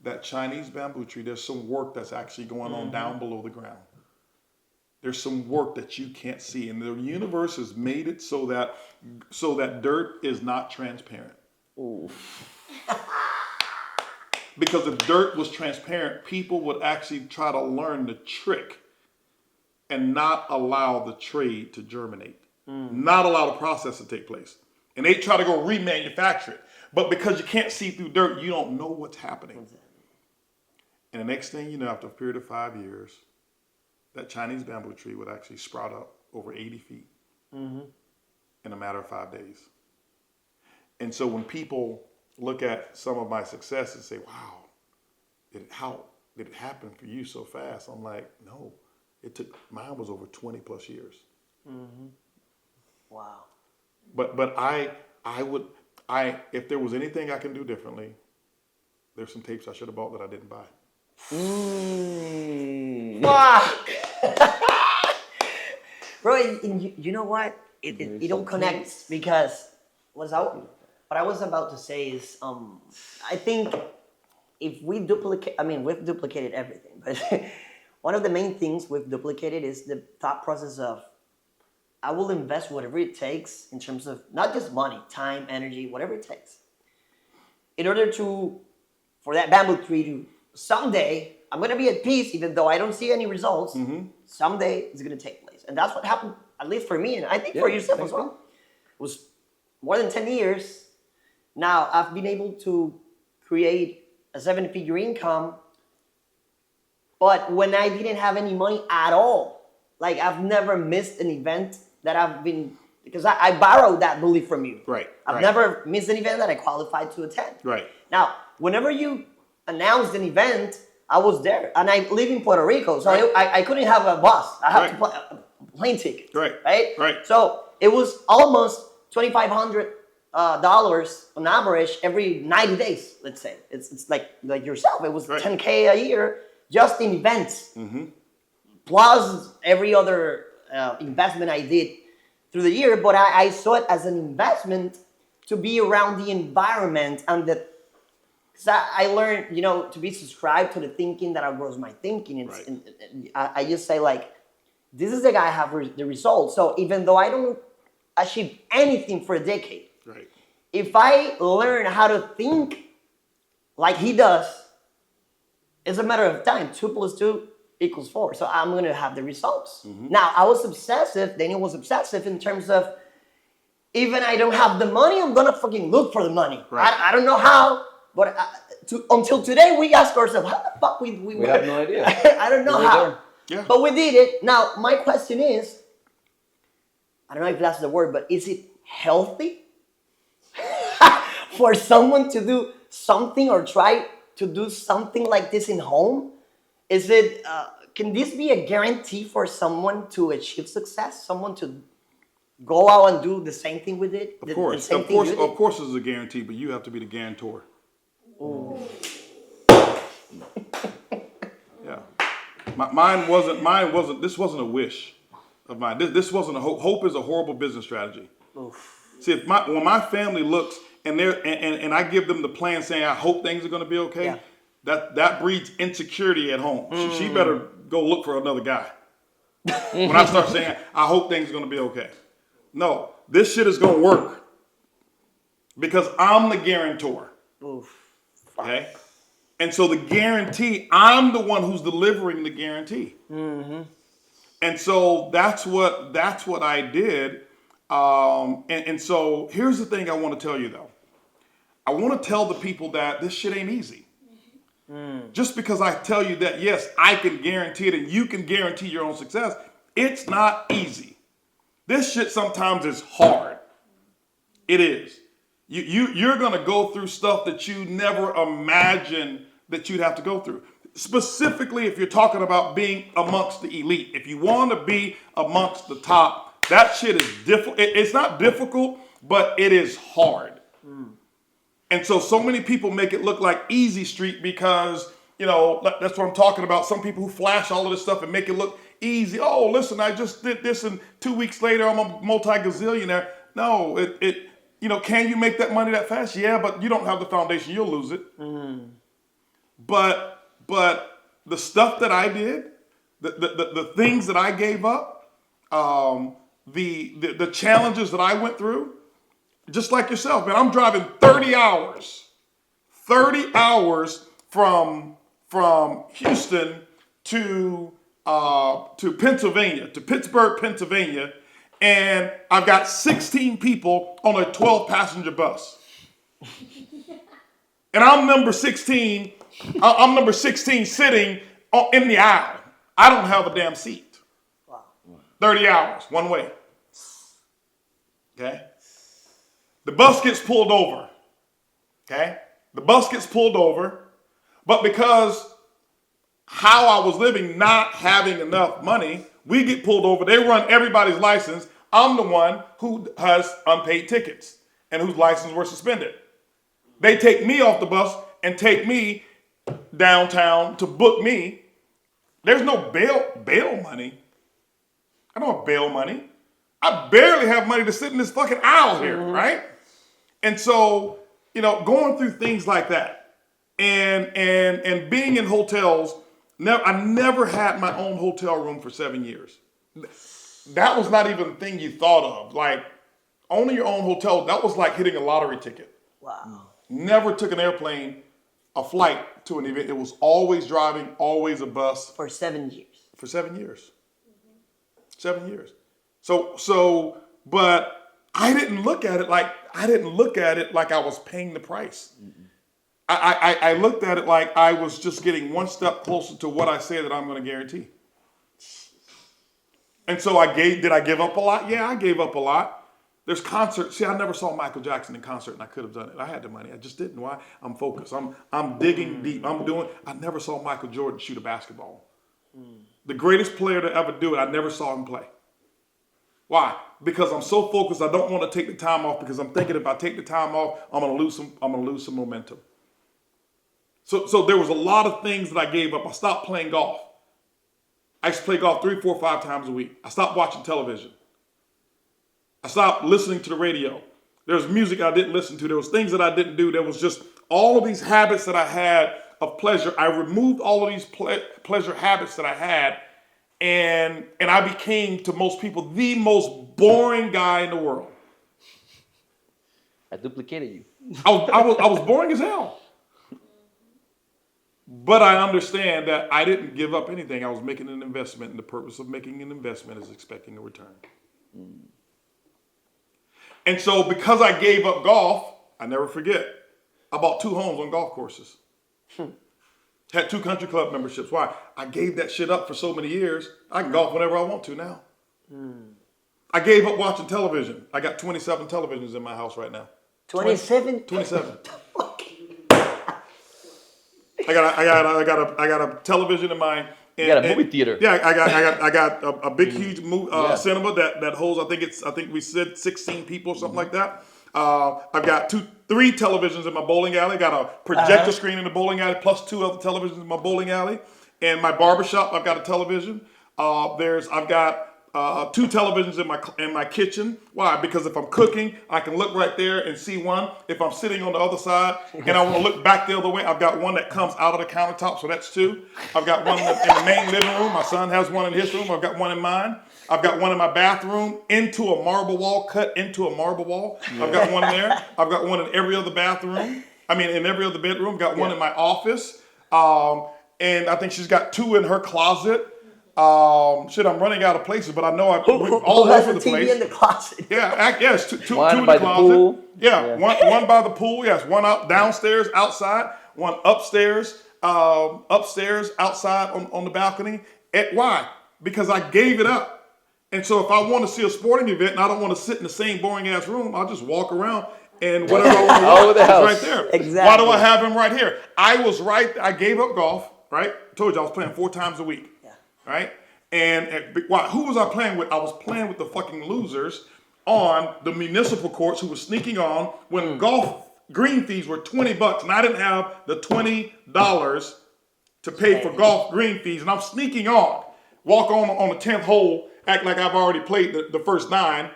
that Chinese bamboo tree, there's some work that's actually going on down below the ground. There's some work that you can't see, and the universe has made it so that dirt is not transparent. Because if dirt was transparent, people would actually try to learn the trick and not allow the trade to germinate, not allow the process to take place. And they try to go remanufacture it. But because you can't see through dirt, you don't know what's happening. And the next thing you know, after a period of 5 years, that Chinese bamboo tree would actually sprout up over 80 feet in a matter of 5 days. And so when people look at some of my success and say, wow, how did it happen for you so fast? I'm like, no, mine was over 20 plus years. Wow. But if there was anything I can do differently, there's some tapes I should have bought that I didn't buy. Wow. Bro, you know what? It all connects because what I was about to say is, I think if we've duplicated everything, but one of the main things we've duplicated is the thought process of, I will invest whatever it takes in terms of not just money, time, energy, whatever it takes, in order for that bamboo tree to someday, I'm going to be at peace, even though I don't see any results. Someday it's going to take place. And that's what happened, at least for me, and I think for yourself as well. It was more than 10 years. Now, I've been able to create a 7-figure income, but when I didn't have any money at all, like I've never missed an event that because I borrowed that belief from you. Right. I've never missed an event that I qualified to attend. Right. Now, whenever you announced an event, I was there, and I live in Puerto Rico, so I couldn't have a bus. I had to a plane ticket. Right. So it was almost $2,500 on average every 90 days. Let's say it's like yourself. It was $10K a year just in events, plus every other investment I did through the year. But I saw it as an investment to be around the environment and because I learned, to be subscribed to the thinking that outgrows my thinking. And I just say, like, this is the guy I have the results. So even though I don't achieve anything for a decade, if I learn how to think like he does, it's a matter of time. 2 + 2 equals 4. So I'm going to have the results. Now, I was obsessive. Daniel was obsessive in terms of, even I don't have the money, I'm going to fucking look for the money. Right. I don't know how, but until today, we ask ourselves, how the fuck we have no idea. I don't know how. Yeah. But we did it. Now, my question is, I don't know if that's the word, but is it healthy for someone to do something or try to do something like this in home? Is it, can this be a guarantee for someone to achieve success? Someone to go out and do the same thing with it? Of course, it's a guarantee, but you have to be the guarantor. Ooh. Yeah. Mine wasn't, this wasn't a wish of mine. This wasn't a hope. Hope is a horrible business strategy. Oof. See, when my family looks and and I give them the plan saying, I hope things are going to be okay, that breeds insecurity at home. She better go look for another guy. When I start saying, I hope things are going to be okay. No, this shit is going to work because I'm the guarantor. Oof. Okay? And so the guarantee, I'm the one who's delivering the guarantee. And so that's what I did. And so here's the thing I want to tell you though. I want to tell the people that this shit ain't easy. Just because I tell you that, yes, I can guarantee it and you can guarantee your own success, it's not easy. This shit sometimes is hard. It is. You're going to go through stuff that you never imagined that you'd have to go through. Specifically, if you're talking about being amongst the elite. If you want to be amongst the top, that shit is difficult. It's not difficult, but it is hard. And so many people make it look like easy street because, that's what I'm talking about. Some people who flash all of this stuff and make it look easy. Oh, listen, I just did this and 2 weeks later I'm a multi-gazillionaire. No, can you make that money that fast? Yeah, but you don't have the foundation. You'll lose it. But the stuff that I did, the things that I gave up, the challenges that I went through, just like yourself, man, I'm driving 30 hours from Houston to Pennsylvania, to Pittsburgh, Pennsylvania, and I've got 16 people on a 12-passenger bus. And I'm number 16. I'm number 16 sitting in the aisle. I don't have a damn seat. Wow. 30 hours, one way. Okay? The bus gets pulled over. Okay? The bus gets pulled over. But because how I was living, not having enough money, we get pulled over. They run everybody's license. I'm the one who has unpaid tickets and whose license were suspended. They take me off the bus and take me downtown to book me. There's no bail money. I don't have bail money. I barely have money to sit in this fucking aisle here, right? And so, going through things like that and being in hotels, I never had my own hotel room for 7 years. That was not even a thing you thought of. Like, owning your own hotel, that was like hitting a lottery ticket. Wow. Never took an airplane, a flight to an event. It was always driving, always a bus. For 7 years. For 7 years. 7 years. But I didn't look at it like I was paying the price. I looked at it like I was just getting one step closer to what I say that I'm going to guarantee. And so did I give up a lot? Yeah, I gave up a lot. There's concerts. See, I never saw Michael Jackson in concert and I could have done it. I had the money. I just didn't. Why? I'm focused. I'm digging deep. I never saw Michael Jordan shoot a basketball. The greatest player to ever do it, I never saw him play. Why? Because I'm so focused, I don't want to take the time off because I'm thinking if I take the time off, I'm gonna lose some momentum. So there was a lot of things that I gave up. I stopped playing golf. I used to play golf 3, 4, 5 times a week. I stopped watching television. I stopped listening to the radio. There was music I didn't listen to. There was things that I didn't do. There was just all of these habits that I had of pleasure. I removed all of these pleasure habits that I had, and I became, to most people, the most boring guy in the world. I duplicated you. I was boring as hell. But I understand that I didn't give up anything. I was making an investment, and the purpose of making an investment is expecting a return. And so because I gave up golf, I never forget, I bought 2 homes on golf courses. Had 2 country club memberships. Why? I gave that shit up for so many years. I can golf whenever I want to now. I gave up watching television. I got 27 televisions in my house right now. 27? 27. I got a television in mine. You got a movie theater. Yeah, I got a big huge cinema that holds. I think we said 16 people or something like that. I've got 3 televisions in my bowling alley. Got a projector screen in the bowling alley, plus 2 other televisions in my bowling alley. And my barbershop, I've got a television. I've got 2 televisions in my kitchen. Why? Because if I'm cooking, I can look right there and see one. If I'm sitting on the other side and I want to look back the other way, I've got one that comes out of the countertop, so that's 2. I've got one in the main living room. My son has one in his room. I've got one in mine. I've got one in my bathroom into a marble wall, cut into a marble wall. Yeah. I've got one in there. I've got one in every other bathroom. In every other bedroom. Got one in my office. And I think she's got 2 in her closet. I'm running out of places, but I know I'm all over the place. In the closet. Yes, 2 in the closet. By the pool. Yeah. One by the pool. Yes, one up downstairs, outside. One upstairs, outside on the balcony. Why? Because I gave it up. And so if I want to see a sporting event and I don't want to sit in the same boring ass room, I'll just walk around and whatever I want to watch is right there. Exactly. Why do I have him right here? I gave up golf, right? I told you I was playing 4 times a week. Right? And who was I playing with? I was playing with the fucking losers on the municipal courts who were sneaking on when golf green fees were $20 and I didn't have the $20 to pay for golf green fees, and I'm sneaking on. Walk on the 10th hole, act like I've already played the first 9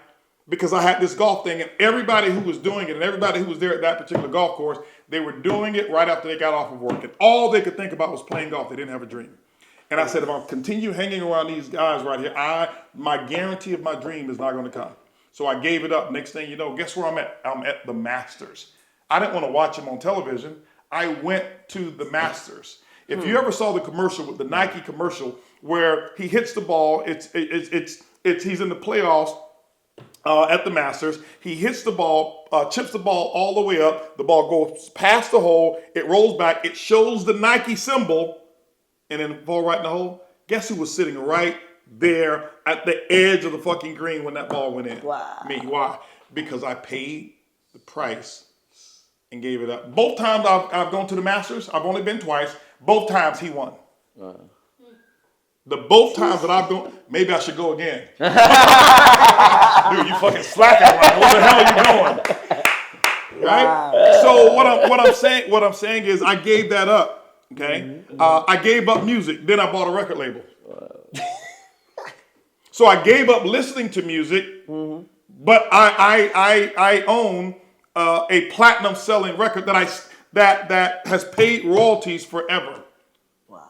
because I had this golf thing, and everybody who was doing it and everybody who was there at that particular golf course, they were doing it right after they got off of work. And all they could think about was playing golf. They didn't have a dream. And I said, if I continue hanging around these guys right here, my guarantee of my dream is not going to come. So I gave it up. Next thing you know, guess where I'm at? I'm at the Masters. I didn't want to watch him on television. I went to the Masters. If you ever saw the commercial with the Nike commercial where he hits the ball, he's in the playoffs at the Masters. He hits the ball, chips the ball all the way up. The ball goes past the hole. It rolls back. It shows the Nike symbol. And then fall right in the hole. Guess who was sitting right there at the edge of the fucking green when that ball went in? Wow. Me. Why? Because I paid the price and gave it up. Both times I've gone to the Masters, I've only been twice. Both times he won. The both times that I've gone, maybe I should go again. Dude, you fucking slacking around. Where the hell are you going? Right? Wow. So what I'm saying is I gave that up. Okay, I gave up music. Then I bought a record label. So I gave up listening to music, but I own a platinum selling record that has paid royalties forever. Wow!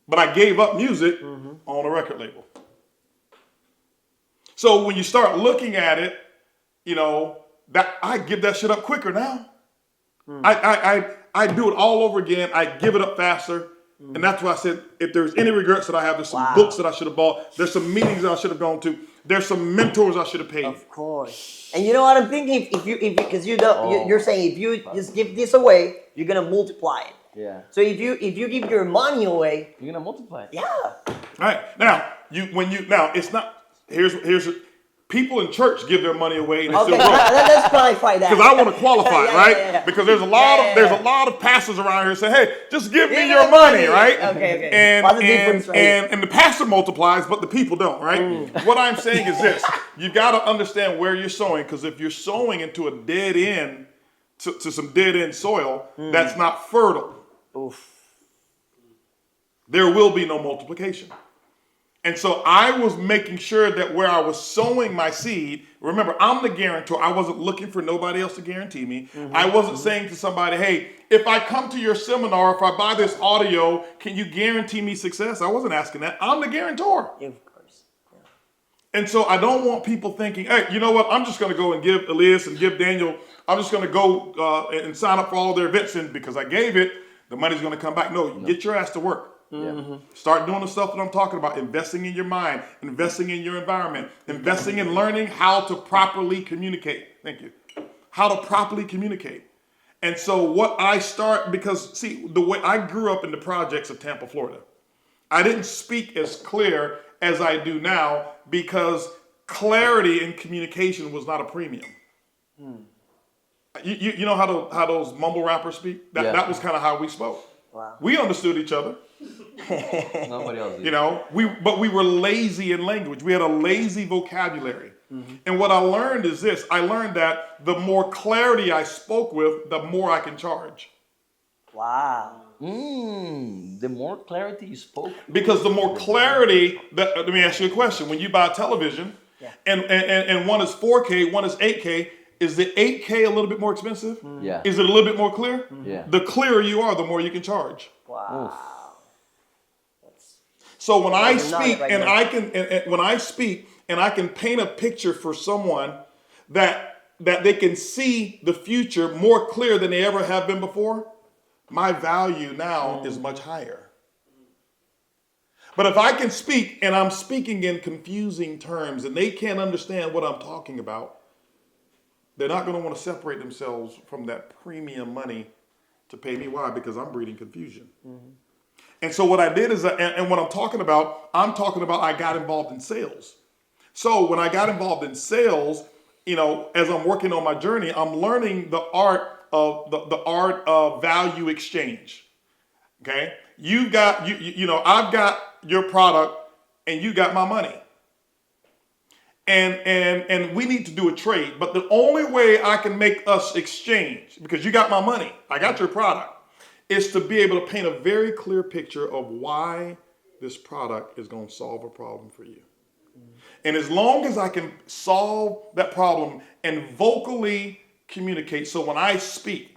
But I gave up music on a record label. So when you start looking at it, that I give that shit up quicker now. I do it all over again. I give it up faster. And that's why I said, if there's any regrets that I have, there's some books that I should have bought. There's some meetings that I should have gone to. There's some mentors I should have paid. Of course. And you know what I'm thinking? Because you're saying if you just give this away, you're gonna multiply it. Yeah. So if you give your money away, you're gonna multiply it. Yeah. All right. Now it's not. Here's people in church give their money away and they still broke. Let's clarify that. Because I want to qualify, right? Yeah. Because there's a lot of pastors around here saying, "Hey, just give me your money," right? Okay. And the pastor multiplies, but the people don't, right? What I'm saying is this: you got to understand where you're sowing, because if you're sowing into a dead end, to some dead end soil, that's not fertile. Oof. There will be no multiplication. And so I was making sure that where I was sowing my seed, remember, I'm the guarantor. I wasn't looking for nobody else to guarantee me. I wasn't saying to somebody, hey, if I come to your seminar, if I buy this audio, can you guarantee me success? I wasn't asking that. I'm the guarantor. Yeah, of course. Yeah. And so I don't want people thinking, hey, you know what? I'm just going to go and give Elias and give Daniel, I'm just going to go and sign up for all their events. And because I gave it, The money's going to come back. No, get your ass to work. Yeah. Start doing the stuff that I'm talking about. Investing in your mind, investing in your environment, investing in learning how to properly communicate. Thank you. How to properly communicate. And so what I start, because see, the way I grew up in the projects of Tampa, Florida, I didn't speak as clear as I do now because clarity in communication was not a premium. You know how those mumble rappers speak? That was kind of how we spoke. Wow. We understood each other. Nobody else did. You know, but we were lazy in language. We had a lazy vocabulary. And what I learned is this. I learned that the more clarity I spoke with, the more I can charge. Wow. The more clarity you spoke. Because the more clarity, let me ask you a question. When you buy a television, and one is 4K, one is 8K, is the 8K a little bit more expensive? Yeah. Is it a little bit more clear? Yeah. The clearer you are, the more you can charge. Wow. So when I That's speak right and there. I can, and when I speak and I can paint a picture for someone that they can see the future more clear than they ever have been before, my value now is much higher. But if I can speak and I'm speaking in confusing terms and they can't understand what I'm talking about, they're not going to want to separate themselves from that premium money to pay me. Why? Because I'm breeding confusion. And so what I did is, and what I'm talking about I got involved in sales. So when I got involved in sales, you know, as I'm working on my journey, I'm learning the art of the art of value exchange. Okay, you got you know, I've got your product and you got my money. And we need to do a trade, but the only way I can make us exchange, because you got my money, I got your product, is to be able to paint a very clear picture of why this product is going to solve a problem for you. And as long as I can solve that problem and vocally communicate, so when I speak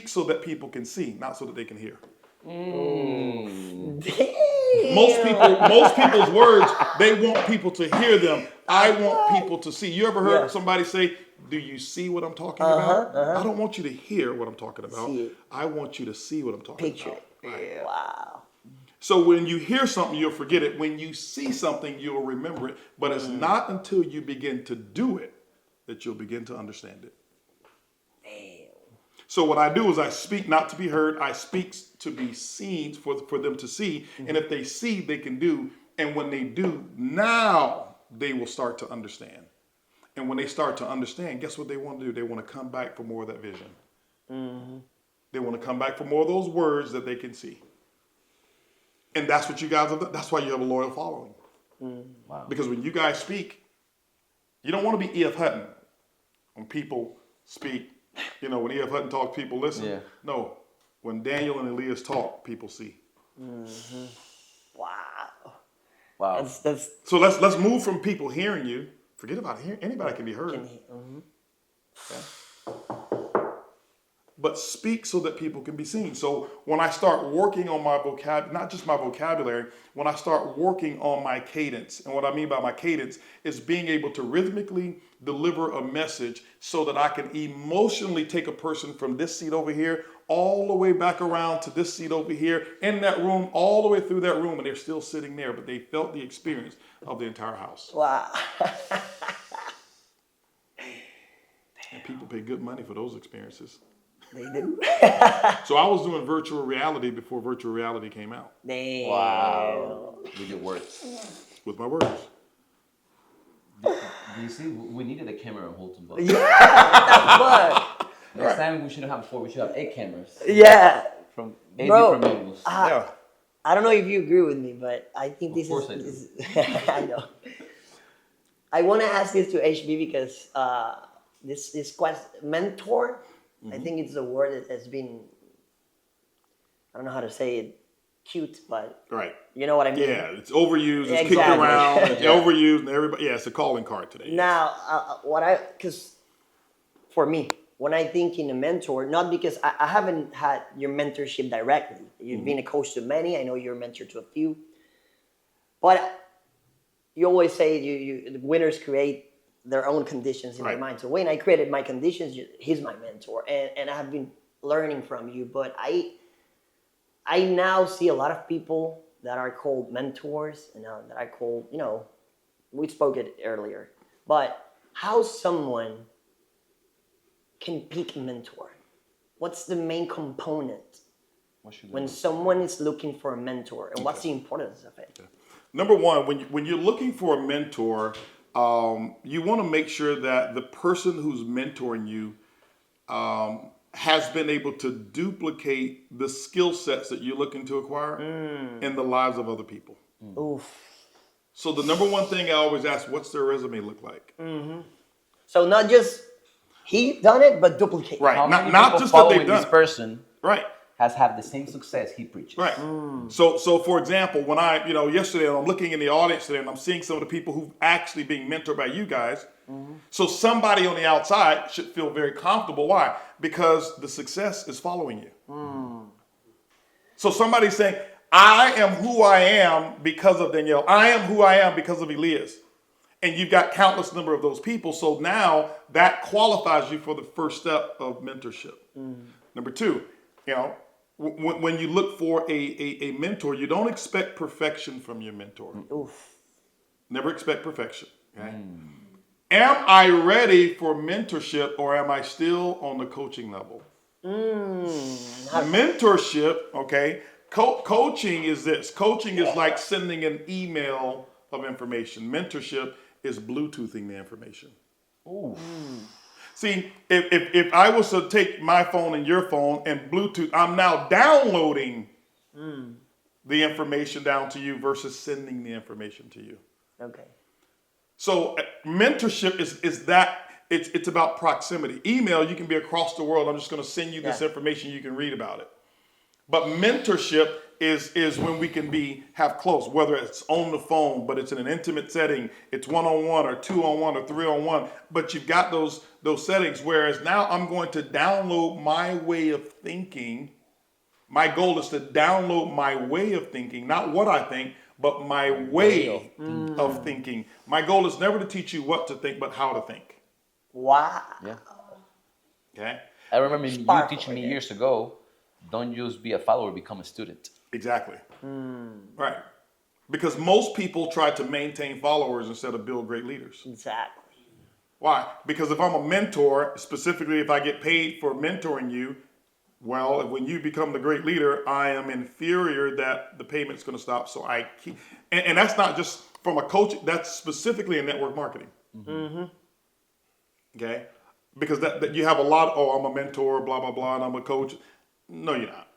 so that people can see, not so that they can hear. Most people's words, they want people to hear them. I want people to see. You ever heard somebody say, do you see what I'm talking about? I don't want you to hear what I'm talking about. I want you to see what I'm talking Picture about. it. Right. Wow. So when you hear something, you'll forget it. When you see something, you'll remember it. But it's not until you begin to do it that you'll begin to understand it. So what I do is I speak not to be heard. I speak to be seen, for them to see. And if they see, they can do. And when they do, now they will start to understand. And when they start to understand, guess what they want to do? They want to come back for more of that vision. They want to come back for more of those words that they can see. And that's what you guys have done. That's why you have a loyal following. Wow. Because when you guys speak, you don't want to be E.F. Hutton. When people speak, you know, when E.F. Hutton talks, people listen. Yeah. No, when Daniel and Elias talk, people see. Wow. That's So let's move from people hearing you. Forget about hearing. Anybody can be heard. Okay? But speak so that people can be seen. So when I start working on my not just my vocabulary, when I start working on my cadence, and what I mean by my cadence is being able to rhythmically deliver a message so that I can emotionally take a person from this seat over here all the way back around to this seat over here, in that room, all the way through that room, and they're still sitting there, but they felt the experience of the entire house. wow. And people pay good money for those experiences. They do. So I was doing virtual reality before virtual reality came out. Damn. Wow. With your words. With my words. Do you see? We needed a camera on Holton Buggs. Yeah, that's what. Next time we shouldn't have 4. We should have 8 cameras. Yeah. From 8 Bro, different angles. Yeah. I don't know if you agree with me, but I think this Of course is. I know. I want to ask this to HB because this question, mentor, I think it's a word that has been, I don't know how to say it, cute, but Right. you know what I mean? Yeah, it's overused, it's kicked Exactly. around, it's Yeah. overused, and everybody, it's a calling card today. Now, because for me, when I think in a mentor, not because I haven't had your mentorship directly. You've been a coach to many. I know you're a mentor to a few. But you always say the winners create their own conditions in their Right. mind. So when I created my conditions, he's my mentor. And I have been learning from you. But I now see a lot of people that are called mentors and that I call, we spoke it earlier, but how someone can pick a mentor? What's the main component when someone is looking for a mentor, and what's the importance of it? Number one, when you're looking for a mentor, you want to make sure that the person who's mentoring you has been able to duplicate the skill sets that you're looking to acquire in the lives of other people. Oof. So the number one thing I always ask, what's their resume look like? So not just he done it, but duplicate. Right. How many Not people just that they've following done this it. person Right. has had the same success he preaches. Right. So for example, when I, yesterday I'm looking in the audience today and I'm seeing some of the people who've actually being mentored by you guys. So somebody on the outside should feel very comfortable. Why? Because the success is following you. So somebody's saying, I am who I am because of Danielle. I am who I am because of Elias. And you've got countless number of those people. So now that qualifies you for the first step of mentorship. Number two, when you look for a mentor, you don't expect perfection from your mentor. Oof. Never expect perfection. Okay? Am I ready for mentorship, or am I still on the coaching level? Mentorship, okay? Coaching is this. Coaching is like sending an email of information. Mentorship is Bluetoothing the information. Ooh. See, if I was to take my phone and your phone and Bluetooth, I'm now downloading the information down to you versus sending the information to you. Okay. So mentorship is that it's about proximity. Email, you can be across the world. I'm just going to send you this information. You can read about it. But mentorship is when we can have close, whether it's on the phone, but it's in an intimate setting. It's 1-on-1 or 2-on-1 or 3-on-1. But you've got those settings. Whereas now I'm going to download my way of thinking. My goal is to download my way of thinking, not what I think, but my way of thinking. My goal is never to teach you what to think, but how to think. Wow. Yeah. Okay? I remember you Sparkle teaching me right there. years ago, don't just be a follower, become a student. Exactly. Right. Because most people try to maintain followers instead of build great leaders. Exactly. Why? Because if I'm a mentor, specifically if I get paid for mentoring you, well, when you become the great leader, I am inferior that the payment's going to stop. So I keep, and that's not just from a coach, that's specifically in network marketing. Okay? Because that you have a lot, I'm a mentor, blah, blah, blah, and I'm a coach. No, you're not.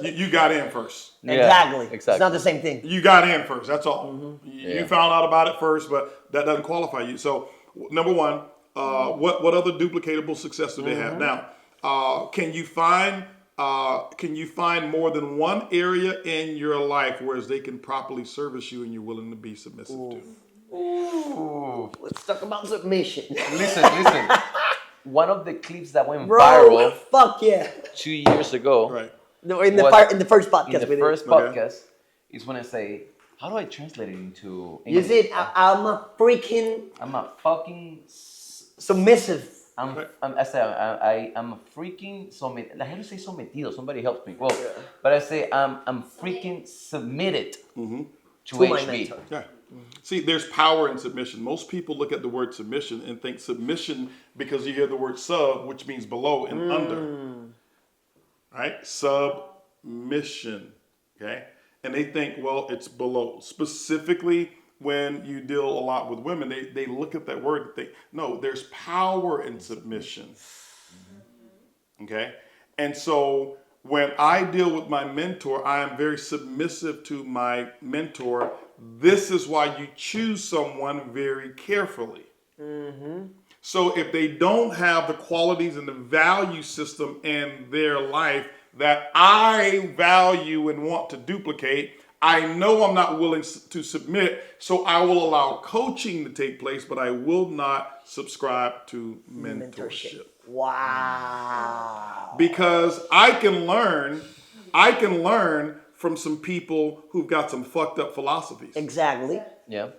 You got in first. Exactly. It's not the same thing. You got in first, that's all. You found out about it first, but that doesn't qualify you. So, number one, what other duplicatable success do they have? Now, can you find more than one area in your life where they can properly service you and you're willing to be submissive to? Ooh. Let's talk about submission. Listen. One of the clips that went Bro, viral fuck yeah. 2 years ago, Right. In the first podcast in the we did. first podcast, is when I say, how do I translate it into You English? said, I'm a freaking I'm a fucking... submissive. I'm a freaking sometido. How do you say sometido? Somebody helps me. Well, but I say I'm freaking submitted to To my HB. mentor. Yeah. See, there's power in submission. Most people look at the word submission and think submission because you hear the word sub, which means below and under. Right? Submission. Okay? And they think, well, it's below. Specifically, when you deal a lot with women, they look at that word and think, no, there's power in submission. Okay? And so when I deal with my mentor, I am very submissive to my mentor. This is why you choose someone very carefully. So if they don't have the qualities and the value system in their life that I value and want to duplicate, I know I'm not willing to submit, so I will allow coaching to take place, but I will not subscribe to mentorship. Wow. Because I can learn from some people who've got some fucked up philosophies. Exactly. Yeah.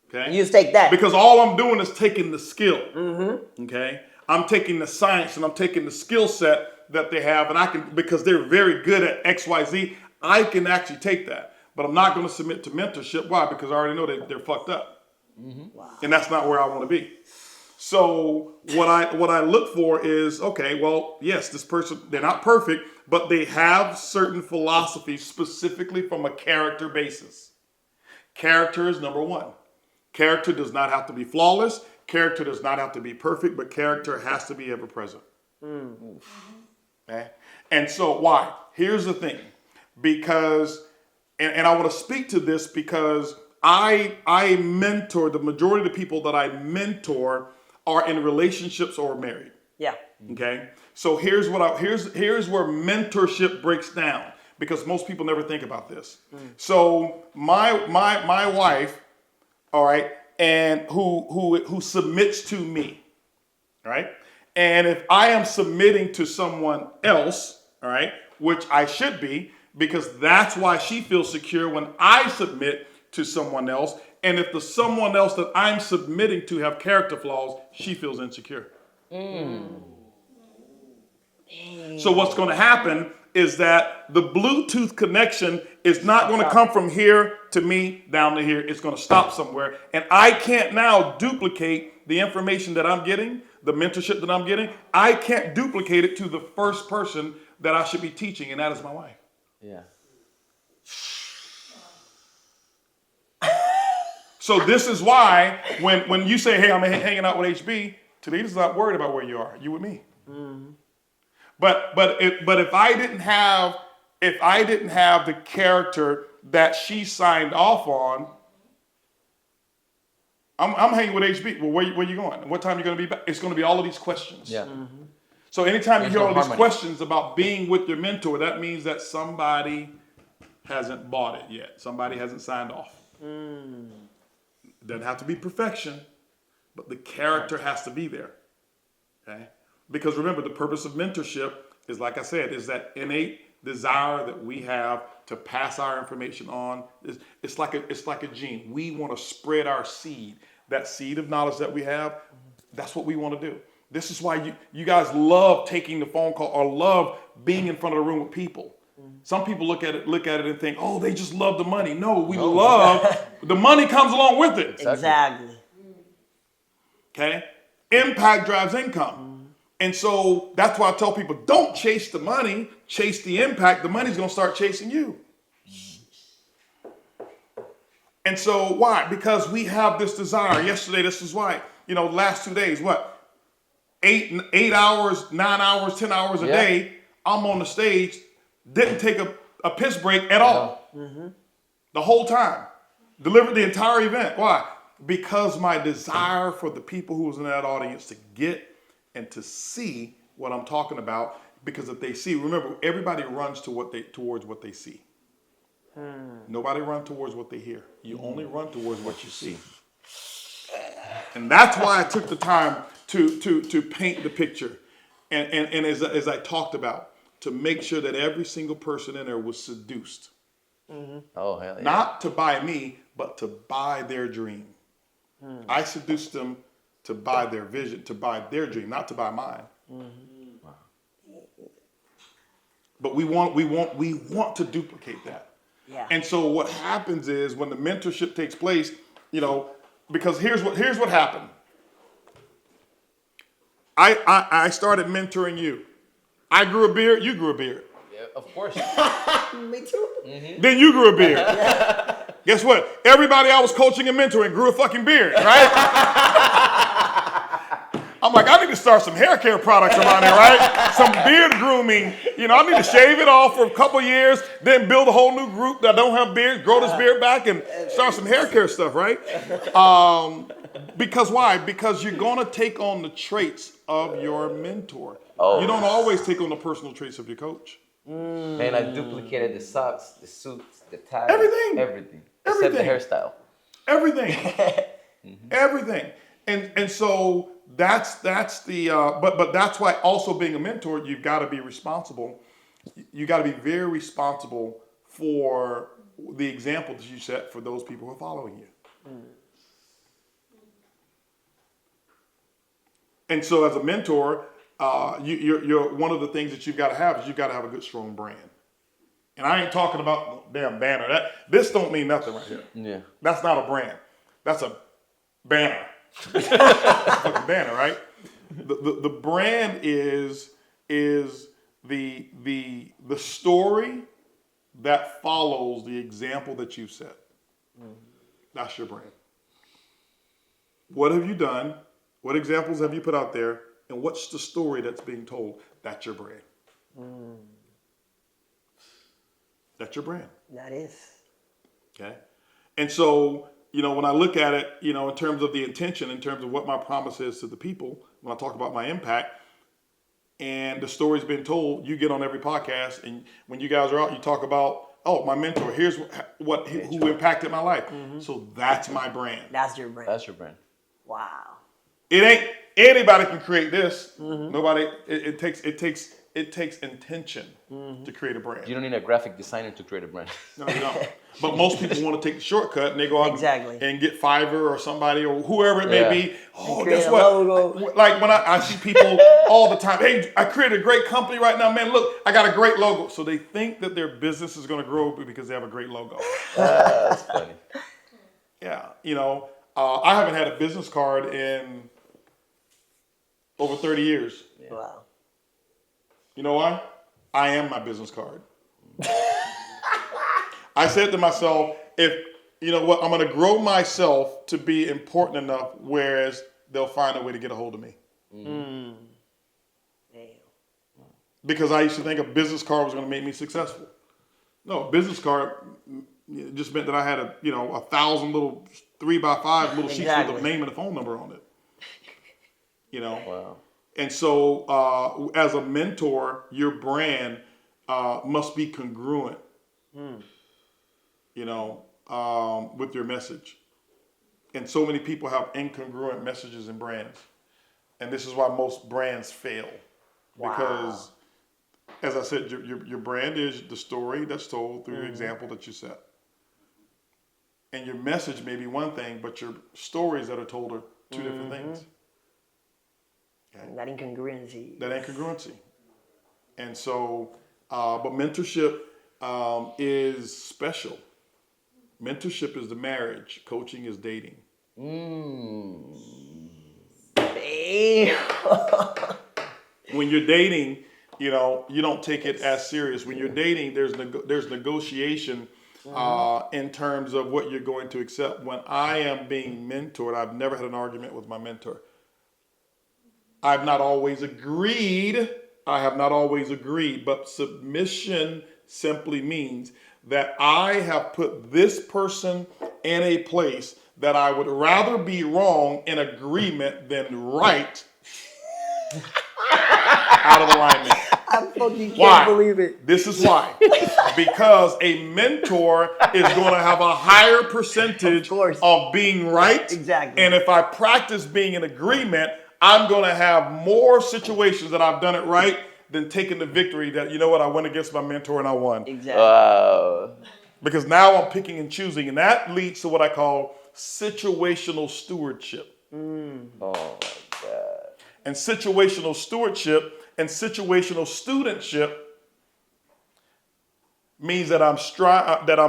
Okay? You just take that. Because all I'm doing is taking the skill. Okay? I'm taking the science and I'm taking the skill set that they have, and I can, because they're very good at XYZ, I can actually take that. But I'm not going to submit to mentorship. Why? Because I already know they're fucked up. Wow. And that's not where I want to be. So what I look for is, okay, well, yes, this person, they're not perfect, but they have certain philosophies specifically from a character basis. Character is number one. Character does not have to be flawless. Character does not have to be perfect, but character has to be ever present. Okay? And so why? Here's the thing. Because, and I want to speak to this because I mentor, the majority of the people that I mentor are in relationships or married. Yeah. Okay? So here's where mentorship breaks down, because most people never think about this. So my wife, all right, and who submits to me, all right? And if I am submitting to someone else, all right, which I should be, because that's why she feels secure when I submit to someone else. And if the someone else that I'm submitting to have character flaws, she feels insecure. So what's going to happen is that the Bluetooth connection is not going to come from here to me down to here. It's going to stop somewhere. And I can't now duplicate the information that I'm getting, the mentorship that I'm getting. I can't duplicate it to the first person that I should be teaching, and that is my wife. Yeah. So this is why when you say, hey, I'm hanging out with HB, Talita's not worried about where you are. You with me. But if I didn't have the character that she signed off on, I'm hanging with HB. Well, where you going? What time are you going to be back? It's going to be all of these questions. Yeah. So anytime you hear all these harmony. questions about being with your mentor, that means that somebody hasn't bought it yet. Somebody hasn't signed off. It doesn't have to be perfection, but the character has to be there. Okay? Because remember, the purpose of mentorship is, like I said, is that innate desire that we have to pass our information on. It's like a gene. We want to spread our seed. That seed of knowledge that we have, that's what we want to do. This is why you guys love taking the phone call or love being in front of the room with people. Some people look at it and think, oh, they just love the money. No, we love the money comes along with it. Exactly. Okay? Impact drives income. And so that's why I tell people, don't chase the money, chase the impact. The money's going to start chasing you. And so why? Because we have this desire. Yesterday, this is why, the last 2 days, 8 hours, 9 hours, 10 hours a day, I'm on the stage, didn't take a piss break at all. The whole time. Delivered the entire event. Why? Because my desire for the people who was in that audience to get and to see what I'm talking about, because if they see, remember, everybody runs towards what they see. Nobody runs towards what they hear. You only run towards what you see. And that's why I took the time to paint the picture. And as I talked about, to make sure that every single person in there was seduced. Oh, hell yeah. Not to buy me, but to buy their dream. I seduced them to buy their vision, to buy their dream, not to buy mine. Wow. But we want to duplicate that. Yeah. And so what happens is when the mentorship takes place, because here's what happened. I started mentoring you. I grew a beard, you grew a beard. Yeah, of course. Me too. Then you grew a beard. Guess what? Everybody I was coaching and mentoring grew a fucking beard, right? I'm like, I need to start some hair care products around here, right? Some beard grooming. I need to shave it off for a couple years, then build a whole new group that don't have beards, grow this beard back, and start some hair care stuff, right? Because why? Because you're going to take on the traits of your mentor. Oh. You don't always take on the personal traits of your coach. Man, I duplicated the socks, the suits, the ties. Everything. Except the hairstyle. Everything. Everything. And so that's the but that's why also being a mentor, you've got to be responsible. You got to be very responsible for the example that you set for those people who are following you. And so as a mentor, you're one of the things that you've got to have is you've got to have a good, strong brand. And I ain't talking about damn banner. This don't mean nothing right here. Yeah. That's not a brand. That's a banner. It's like a banner, right? The brand is the story that follows the example that you set. That's your brand. What have you done? What examples have you put out there? And what's the story that's being told? That's your brand. That's your brand. That is. Okay. And so, when I look at it, in terms of the intention, in terms of what my promise is to the people, when I talk about my impact and the story's been told, you get on every podcast and when you guys are out, you talk about, oh, my mentor, here's who impacted my life. So that's my brand. That's your brand. That's your brand. Wow. It ain't anybody can create this. Nobody. It takes intention to create a brand. You don't need a graphic designer to create a brand. No, you don't. But most people want to take the shortcut and they go out and get Fiverr or somebody or whoever it may be. Oh, guess what? Logo. Like when I see people all the time, hey, I created a great company right now, man. Look, I got a great logo. So they think that their business is going to grow because they have a great logo. That's funny. Yeah, I haven't had a business card in over 30 years. Yeah. Wow. You know why? I am my business card. I said to myself, I'm going to grow myself to be important enough, whereas they'll find a way to get a hold of me. Damn. Because I used to think a business card was going to make me successful. No, a business card just meant that I had 1,000 little 3x5 little sheets with the name and the phone number on it. Wow. And so, as a mentor, your brand must be congruent, with your message. And so many people have incongruent messages and brands. And this is why most brands fail. Wow. Because, as I said, your brand is the story that's told through your example that you set. And your message may be one thing, but your stories that are told are two different things. Okay. That incongruency. And so, but mentorship is special. Mentorship is the marriage. Coaching is dating. Damn. When you're dating, you don't take it as serious. When you're dating, there's negotiation in terms of what you're going to accept. When I am being mentored, I've never had an argument with my mentor. I have not always agreed, but submission simply means that I have put this person in a place that I would rather be wrong in agreement than right out of alignment. I fucking can't believe it. This is why. Because a mentor is going to have a higher percentage of being right. Exactly. And if I practice being in agreement, I'm going to have more situations that I've done it right than taking the victory that, I went against my mentor and I won. Exactly. Because now I'm picking and choosing. And that leads to what I call situational stewardship. Oh, my God. And situational stewardship and situational studentship means that I'm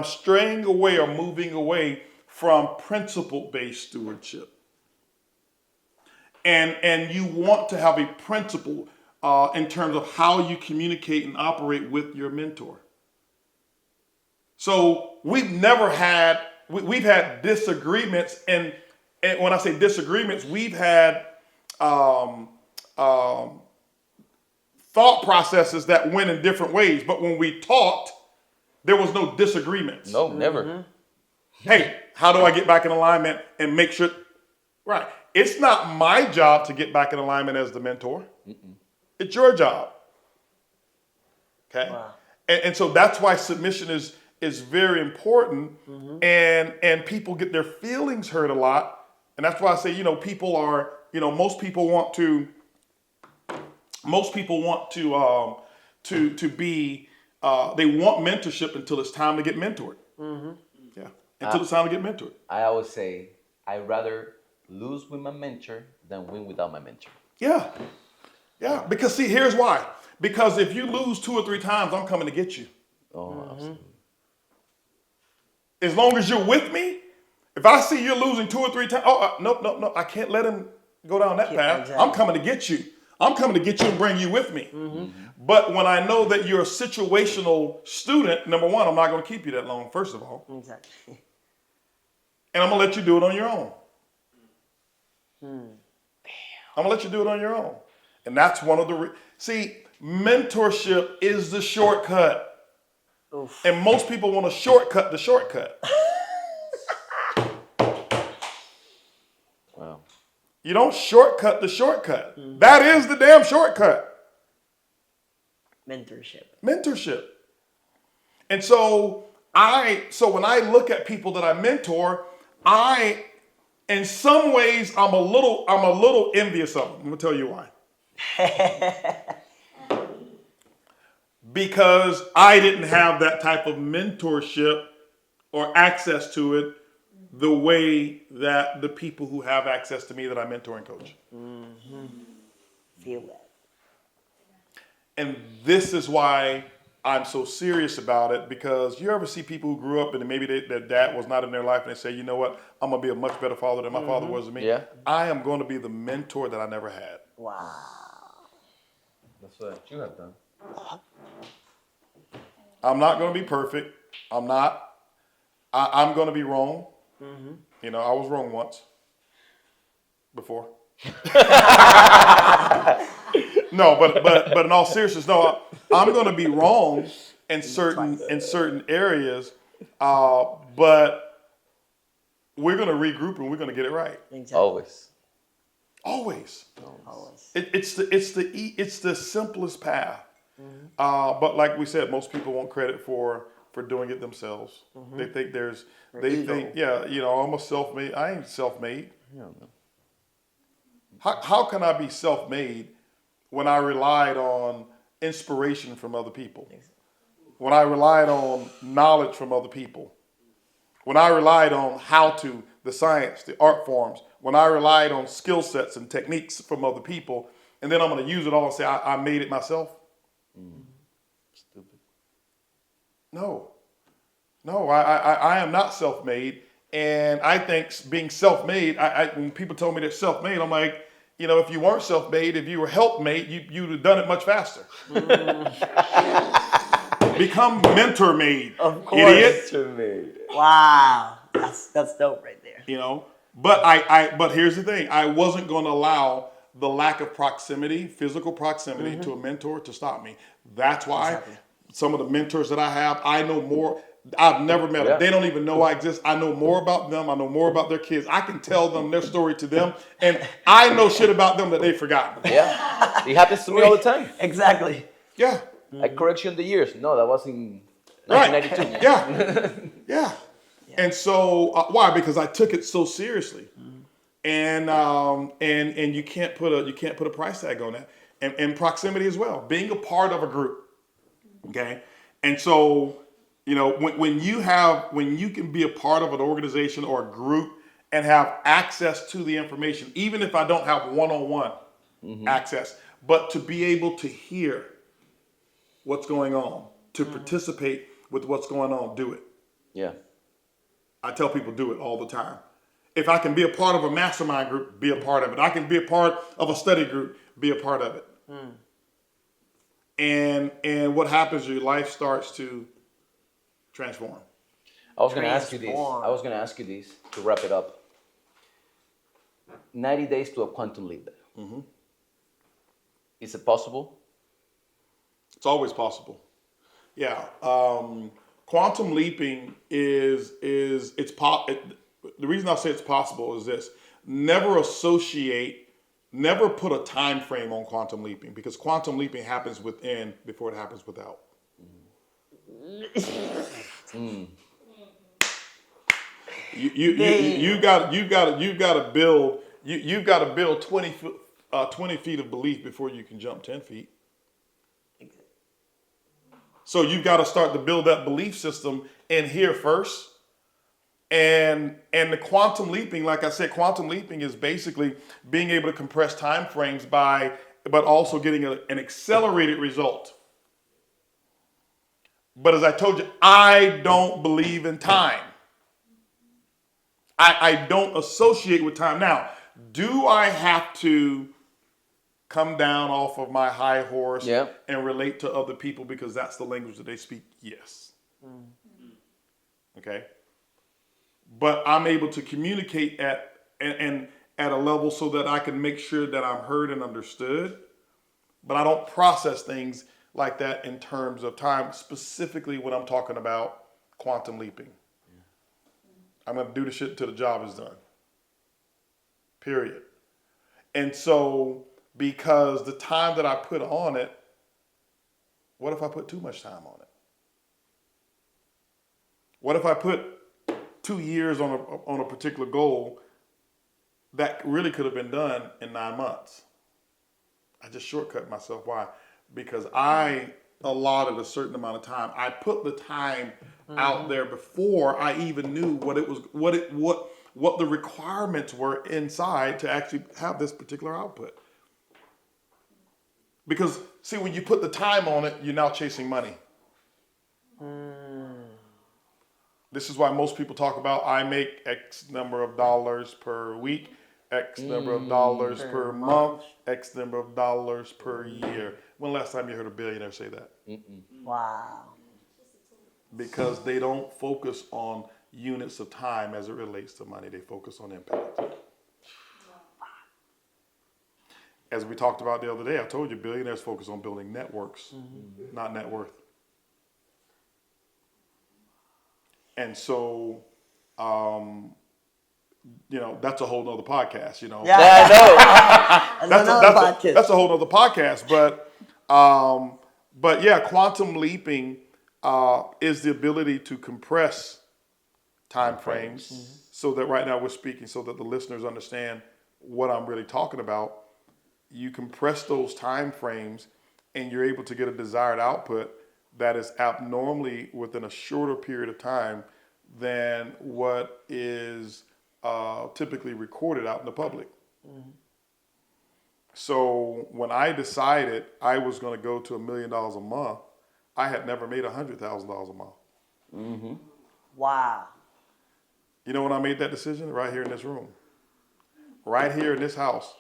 straying away or moving away from principle-based stewardship. And you want to have a principle in terms of how you communicate and operate with your mentor. So we've had disagreements, and when I say disagreements, we've had thought processes that went in different ways. But when we talked, there was no disagreements. No, never. Hey, how do I get back in alignment and make sure? Right. It's not my job to get back in alignment as the mentor. It's your job. Okay. Wow. And so that's why submission is very important. And people get their feelings hurt a lot. And that's why I say, people are, most people want to be, they want mentorship until it's time to get mentored. Yeah. Until it's time to get mentored. I always say, I'd rather lose with my mentor than win without my mentor. Yeah. Yeah, because see, here's why. Because if you lose 2 or 3 times, I'm coming to get you. Oh, absolutely. As long as you're with me, if I see you're losing 2 or 3 times, nope, I can't let him go down that path. Exactly. I'm coming to get you. I'm coming to get you and bring you with me. But when I know that you're a situational student, number one, I'm not going to keep you that long, first of all. Exactly. And I'm going to let you do it on your own. I'm going to let you do it on your own. And that's one of the... See, mentorship is the shortcut. Oof. And most people want to shortcut the shortcut. Wow. You don't shortcut the shortcut. That is the damn shortcut. Mentorship. And so when I look at people that I mentor, in some ways I'm a little envious of them. I'm gonna tell you why. Because I didn't have that type of mentorship or access to it the way that the people who have access to me that I mentor and coach. Feel that. And this is why I'm so serious about it, because you ever see people who grew up and maybe their dad was not in their life and they say, you know what, I'm going to be a much better father than my father was to me. Yeah. I am going to be the mentor that I never had. Wow. That's what you have done. I'm not going to be perfect. I'm not. I'm going to be wrong. You know, I was wrong once. Before. No, but in all seriousness, no, I'm going to be wrong in certain areas, but we're going to regroup and we're going to get it right. Exactly. Always. Always. It's the simplest path. But like we said, most people want credit for doing it themselves. They think I'm a self-made. I ain't self-made. No. How can I be self-made when I relied on inspiration from other people? When I relied on knowledge from other people? When I relied on the science, the art forms? When I relied on skill sets and techniques from other people, and then I'm going to use it all and say I made it myself? Stupid. No, I am not self-made. And I think being self-made, when people told me they're self-made, I'm like, you know, if you weren't self-made, if you were help-made, you'd have done it much faster. Become mentor-made, Of course. idiot. Mentor-made. Wow. That's dope right there. You know, but but here's the thing. I wasn't going to allow the lack of proximity, physical proximity to a mentor to stop me. That's why some of the mentors that I have, I know more. I've never met them. They don't even know I exist. I know more about them. I know more about their kids. I can tell them their story to them. And I know shit about them that they've forgotten. Yeah. It happens to me all the time. Exactly. Yeah. I correction the years. No, that was in Right. 1992. Yeah. And so why? Because I took it so seriously. And you can't put a price tag on that. And proximity as well. Being a part of a group. Okay? And so, you know, when you can be a part of an organization or a group and have access to the information, even if I don't have one-on-one access, but to be able to hear what's going on, to participate with what's going on, do it. Yeah. I tell people do it all the time. If I can be a part of a mastermind group, be a part of it. I can be a part of a study group, be a part of it. And what happens is your life starts to transform. I was going to ask you this to wrap it up. 90 days to a quantum leap. Is it possible? It's always possible. Yeah. Quantum leaping the reason I say it's possible is this: never put a time frame on quantum leaping, because quantum leaping happens within before it happens without. You've got to build 20 feet of belief before you can jump 10 feet. So you've got to start to build that belief system in here first. And the quantum leaping, like I said, quantum leaping is basically being able to compress time frames by but also getting an accelerated result. But as I told you, I don't believe in time. I don't associate with time. Now, do I have to come down off of my high horse and relate to other people because that's the language that they speak? Yes. Okay. But I'm able to communicate at a level so that I can make sure that I'm heard and understood. But I don't process things like that in terms of time, specifically when I'm talking about quantum leaping. I'm going to do the shit until the job is done. Period. And so, because the time that I put on it, what if I put too much time on it? What if I put 2 years on a particular goal that really could have been done in 9 months? I just shortcut myself. Why? Because I allotted a certain amount of time. I put the time out there before I even knew what the requirements were inside to actually have this particular output. Because see, when you put the time on it, you're now chasing money. This is why most people talk about I make X number of dollars per week, X number of dollars per month, X number of dollars per year. When last time you heard a billionaire say that? Wow. Because they don't focus on units of time as it relates to money. They focus on impact. As we talked about the other day, I told you billionaires focus on building networks, not net worth. And so, that's a whole nother podcast, Yeah, I know. That's a whole nother podcast. But yeah, quantum leaping is the ability to compress time frames so that right now we're speaking so that the listeners understand what I'm really talking about. You compress those time frames and you're able to get a desired output that is abnormally within a shorter period of time than what is typically recorded out in the public. So when I decided I was going to go to $1 million a month, I had never made $100,000 a month. Wow. You know when I made that decision? Right here in this room. Right here in this house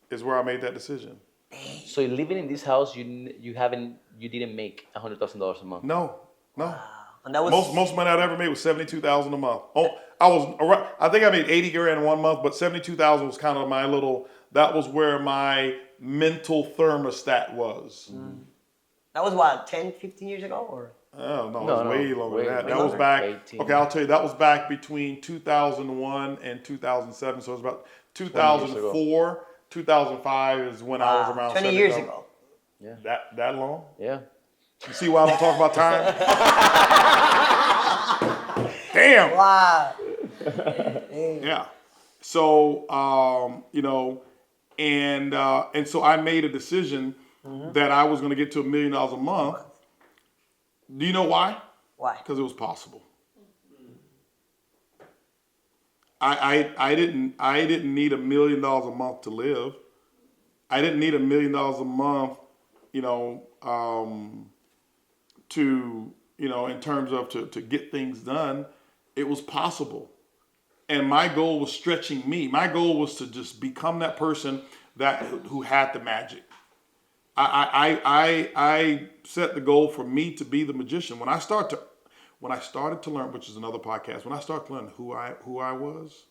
is where I made that decision. So living in this house, you didn't make $100,000 a month. No. Wow. And that was Most money I'd ever made was $72,000 a month. Oh, I think I made 80 grand in 1 month, but 72,000 was kind of that was where my mental thermostat was. That was what, 10, 15 years ago, or? Oh, no, it was way longer than that. That was longer? back, 18. okay, I'll tell you, that was back between 2001 and 2007. So it was about 2004, 2005 is when I was around 20 years ago. Yeah. That long? Yeah. You see why I don't talk about time? Damn. Wow. Yeah. So, and so I made a decision that I was going to get to $1 million a month. Do you know why? Why? Because it was possible. I didn't need $1 million a month to live. I didn't need $1 million a month, to in terms of to get things done. It was possible. And my goal was stretching me. My goal was to just become that person who had the magic. I set the goal for me to be the magician. When I started to learn, which is another podcast, when I started to learn who I was,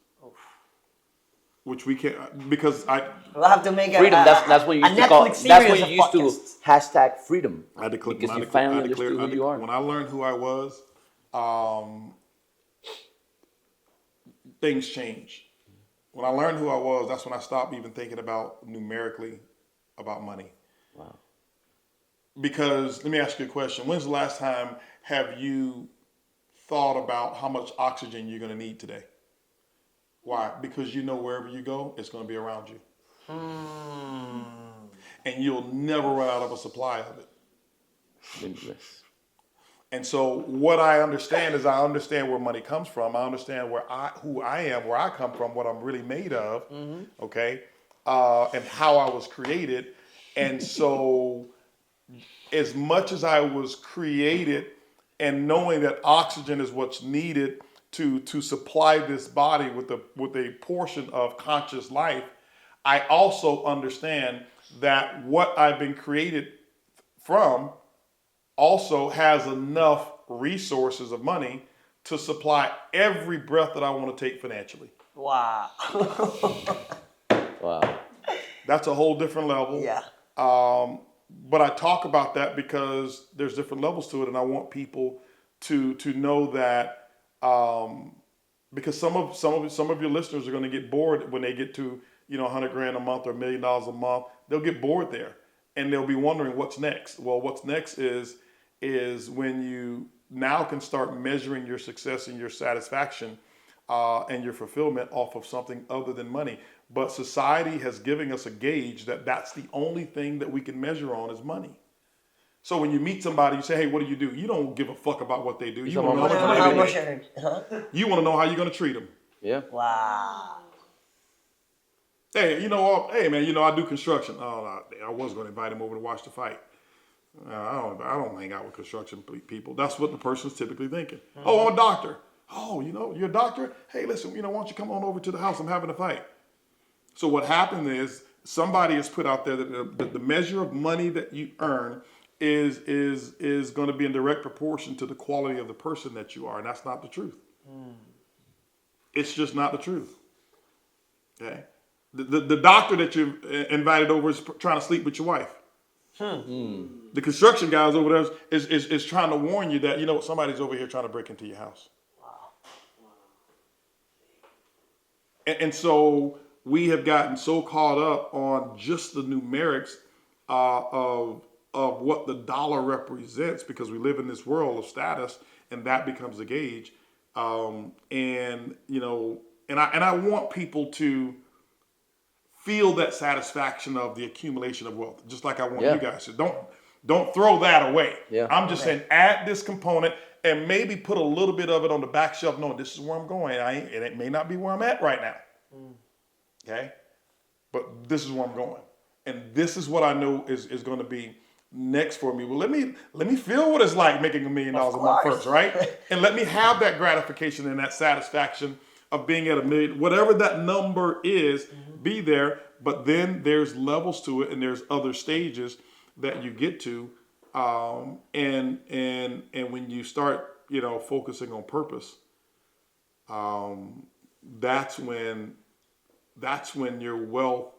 which we can't, because We'll have to make freedom. That's what you used to call. That's what you used to hashtag freedom. Because you finally understood who you are. When I learned who I was, things changed. When I learned who I was, that's when I stopped even thinking about numerically about money. Wow. Because let me ask you a question. When's the last time have you thought about how much oxygen you're going to need today? Why? Because wherever you go, it's going to be around you. And you'll never run out of a supply of it. Limitless. And so what I understand is I understand where money comes from. I understand who I am, where I come from, what I'm really made of, okay, and how I was created. And so as much as I was created and knowing that oxygen is what's needed to supply this body with a portion of conscious life, I also understand that what I've been created from also has enough resources of money to supply every breath that I want to take financially. Wow. Wow. That's a whole different level. Yeah. But I talk about that because there's different levels to it, and I want people to know that, because some of your listeners are going to get bored when they get to $100,000 a month or $1 million a month. They'll get bored there, and they'll be wondering what's next. Well, what's next is when you now can start measuring your success and your satisfaction and your fulfillment off of something other than money. But society has given us a gauge that's the only thing that we can measure on is money. So when you meet somebody, you say, hey, what do? You don't give a fuck about what they do. You want to know How much how energy? Huh? you want to know how you're going to treat them. Yeah. Wow. Hey, hey man, I do construction. Oh, I was going to invite him over to watch the fight. I don't hang out with construction people. That's what the person's typically thinking. Mm-hmm. Oh, I'm a doctor. Oh, you're a doctor? Hey, listen, why don't you come on over to the house? I'm having a fight. So what happened is somebody has put out there that the measure of money that you earn is going to be in direct proportion to the quality of the person that you are, and that's not the truth. It's just not the truth. Okay, the doctor that you invited over is trying to sleep with your wife. The construction guys over there is trying to warn you that somebody's over here trying to break into your house. Wow. And so we have gotten so caught up on just the numerics of what the dollar represents, because we live in this world of status, and that becomes the gauge. And I want people to feel that satisfaction of the accumulation of wealth, just like I want you guys to. Don't throw that away. Yeah. I'm just saying, add this component and maybe put a little bit of it on the back shelf, knowing this is where I'm going. And it may not be where I'm at right now. Okay, but this is where I'm going, and this is what I know is going to be next for me. Well, let me feel what it's like making $1 million a month first, right? And let me have that gratification and that satisfaction of being at $1 million, whatever that number is, be there. But then there's levels to it, and there's other stages that you get to, and when you start, focusing on purpose, that's when your wealth,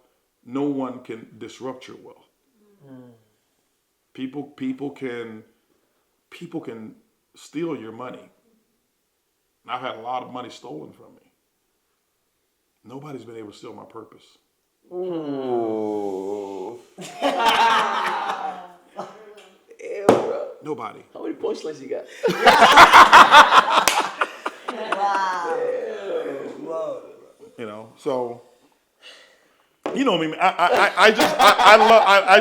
no one can disrupt your wealth. People can steal your money. And I've had a lot of money stolen from me. Nobody's been able to steal my purpose. Ooh. Ew, bro. Nobody. How many punchlines you got? Wow. Whoa. So me. I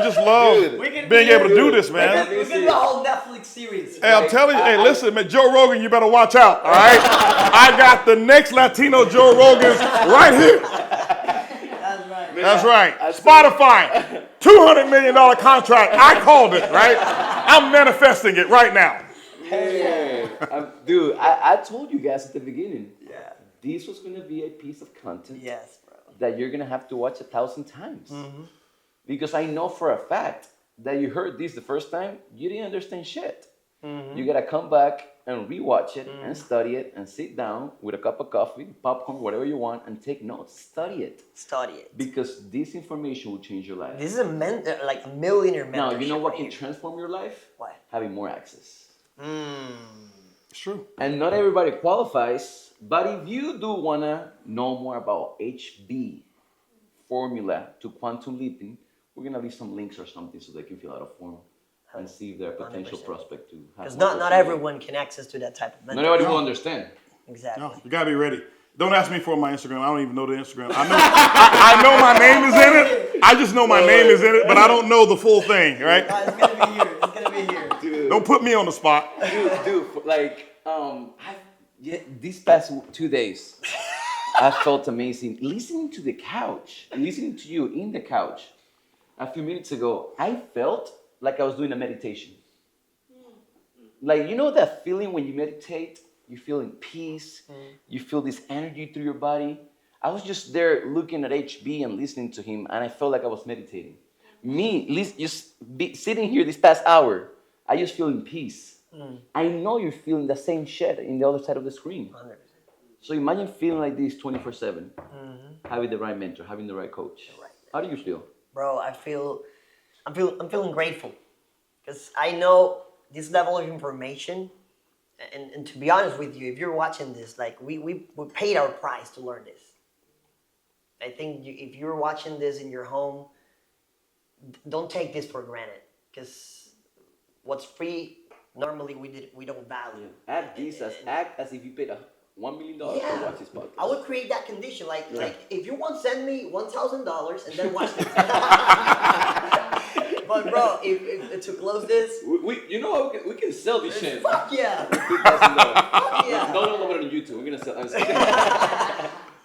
just love being able to do this, man. We can do a whole Netflix series. Hey, I'm telling you. Hey, listen, man. Joe Rogan, you better watch out. All right. I got the next Latino Joe Rogans right here. That's right. Spotify, $200 million contract. I called it, right? I'm manifesting it right now. Hey, dude, I told you guys at the beginning. Yeah. This was going to be a piece of content. Yes, bro. That you're going to have to watch 1,000 times. Because I know for a fact that you heard this the first time, you didn't understand shit. You got to come back and rewatch it and study it and sit down with a cup of coffee, popcorn, whatever you want, and take notes. Study it. Because this information will change your life. This is like a millionaire mentorship. Now, you know what can transform your life? What? Having more access. It's true. And not everybody qualifies, but if you do want to know more about HB formula to quantum leaping, we're going to leave some links or something so they can fill out a form and see if they're a potential 100%. Prospect to have. Because not everyone can access to that type of mentorship. Not everybody will understand. Exactly. No, you got to be ready. Don't ask me for my Instagram. I don't even know the Instagram. I know my name is in it. I just know my name is in it, but I don't know the full thing, right? It's going to be here. It's going to be here. Dude. Don't put me on the spot. Dude, like, these past 2 days, I felt amazing. Listening to the couch, listening to you in the couch, a few minutes ago, I felt like I was doing a meditation. Like, you know that feeling when you meditate, you feel in peace, you feel this energy through your body. I was just there looking at HB and listening to him, and I felt like I was meditating. Sitting here this past hour, I just feel in peace. I know you're feeling the same shit in the other side of the screen. 100%. So imagine feeling like this 24/7, having the right mentor, having the right coach. How do you feel? Bro, I'm feeling grateful because I know this level of information, and to be honest with you, if you're watching this, like we paid our price to learn this. I think if you're watching this in your home, don't take this for granted, because what's free normally we don't value. Act as if you paid $1 million to watch this podcast. I would create that condition, like if you want, send me $1,000 and then watch this. But bro, if to close this, we can sell this shit. Fuck yeah! Fuck yeah! Don't upload it on YouTube. We're gonna sell.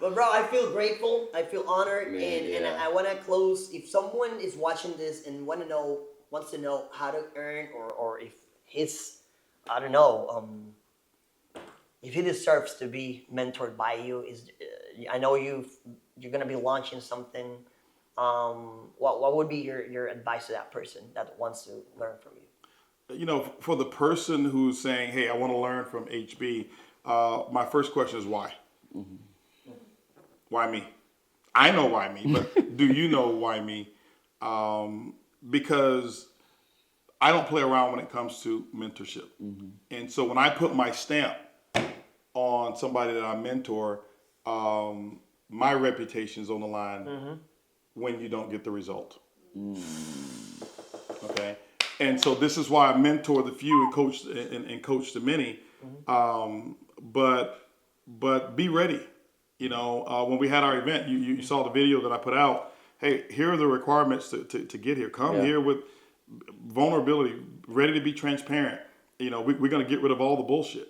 But bro, I feel grateful. I feel honored, and I want to close. If someone is watching this and wants to know how to earn, or if his, I don't know, if he deserves to be mentored by you, I know you're gonna be launching something. What would be your advice to that person that wants to learn from you? You know, for the person who's saying, "Hey, I want to learn from HB," my first question is why? Why me? I know why me, but do you know why me? Because I don't play around when it comes to mentorship. And so when I put my stamp on somebody that I mentor, my reputation's on the line when you don't get the result. Okay? And so this is why I mentor the few and coach the many. But be ready. You know, when we had our event, you saw the video that I put out. Hey, here are the requirements to get here. Come here with vulnerability, ready to be transparent. You know, we're going to get rid of all the bullshit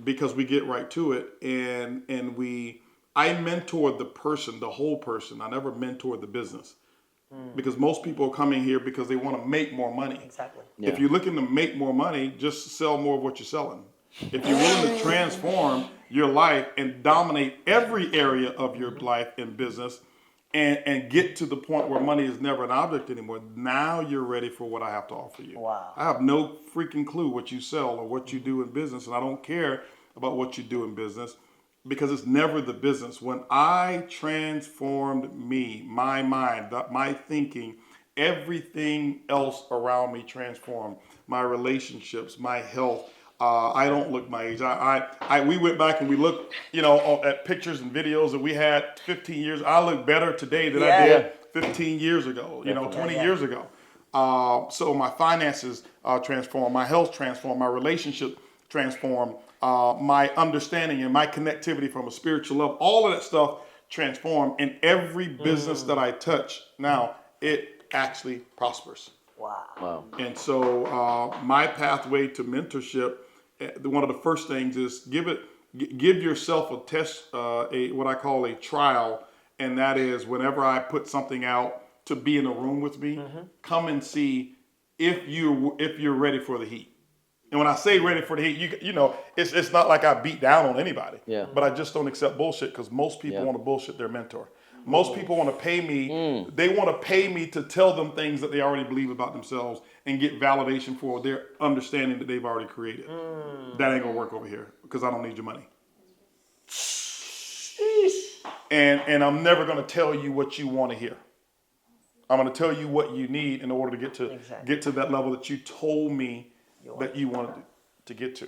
because we get right to it. And I mentored the person, the whole person. I never mentored the business because most people are coming here because they want to make more money. Exactly. Yeah. If you're looking to make more money, just sell more of what you're selling. If you're willing to transform your life and dominate every area of your life and business and get to the point where money is never an object anymore, now you're ready for what I have to offer you. Wow. I have no freaking clue what you sell or what you do in business, and I don't care about what you do in business because it's never the business. When I transformed my mind, my thinking, everything else around me transformed. My relationships, my health. I don't look my age. We went back and we looked, at pictures and videos that we had 15 years. I look better today than I did 15 years ago, 20 years ago. So my finances transformed, my health transformed, my relationship transformed, my understanding and my connectivity from a spiritual level, all of that stuff transformed. And every business that I touch now, it actually prospers. Wow. And so my pathway to mentorship, one of the first things is give yourself a test, what I call a trial, and that is whenever I put something out to be in a room with me, come and see if you're ready for the heat. And when I say ready for the heat, it's not like I beat down on anybody, but I just don't accept bullshit because most people want to bullshit their mentor. Most people want to pay me. They want to pay me to tell them things that they already believe about themselves and get validation for their understanding that they've already created. That ain't gonna work over here because I don't need your money. And I'm never gonna tell you what you want to hear. I'm gonna tell you what you need in order to get to that level that you told me that you wanted to get to,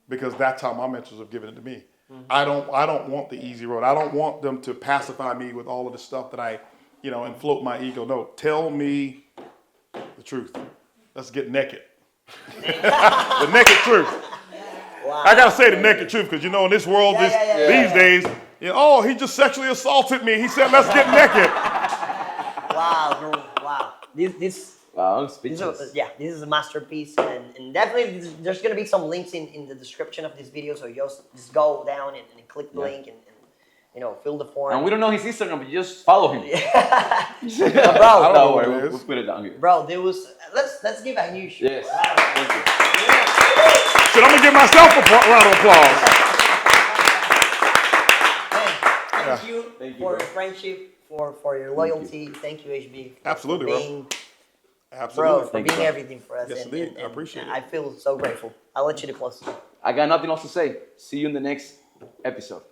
because that's how my mentors have given it to me. I don't want the easy road. I don't want them to pacify me with all of the stuff that I, and float my ego. No, tell me the truth. Let's get naked. The naked truth. Wow. I gotta say the naked truth because in this world these days, he just sexually assaulted me. He said, "Let's get naked." Wow, bro. Wow. This I'm speechless. this is a masterpiece, and definitely there's gonna be some links in the description of this video, so just go down and click the link fill the form. And we don't know his Instagram, but you just follow him. But bro, I don't know Don't what worry, it is. we'll put it down here. bro, there was. Let's give a huge. Yes. Thank you. Shit, I'm gonna give myself a round of applause. Man, thank you Thank you, for bro. your friendship, for your loyalty. Thank you, HB. Absolutely, for bro. being, Absolutely. for Thank you, being bro. everything for us. Yes, indeed. I appreciate it. I feel so grateful. I'll let you to close. I got nothing else to say. See you in the next episode.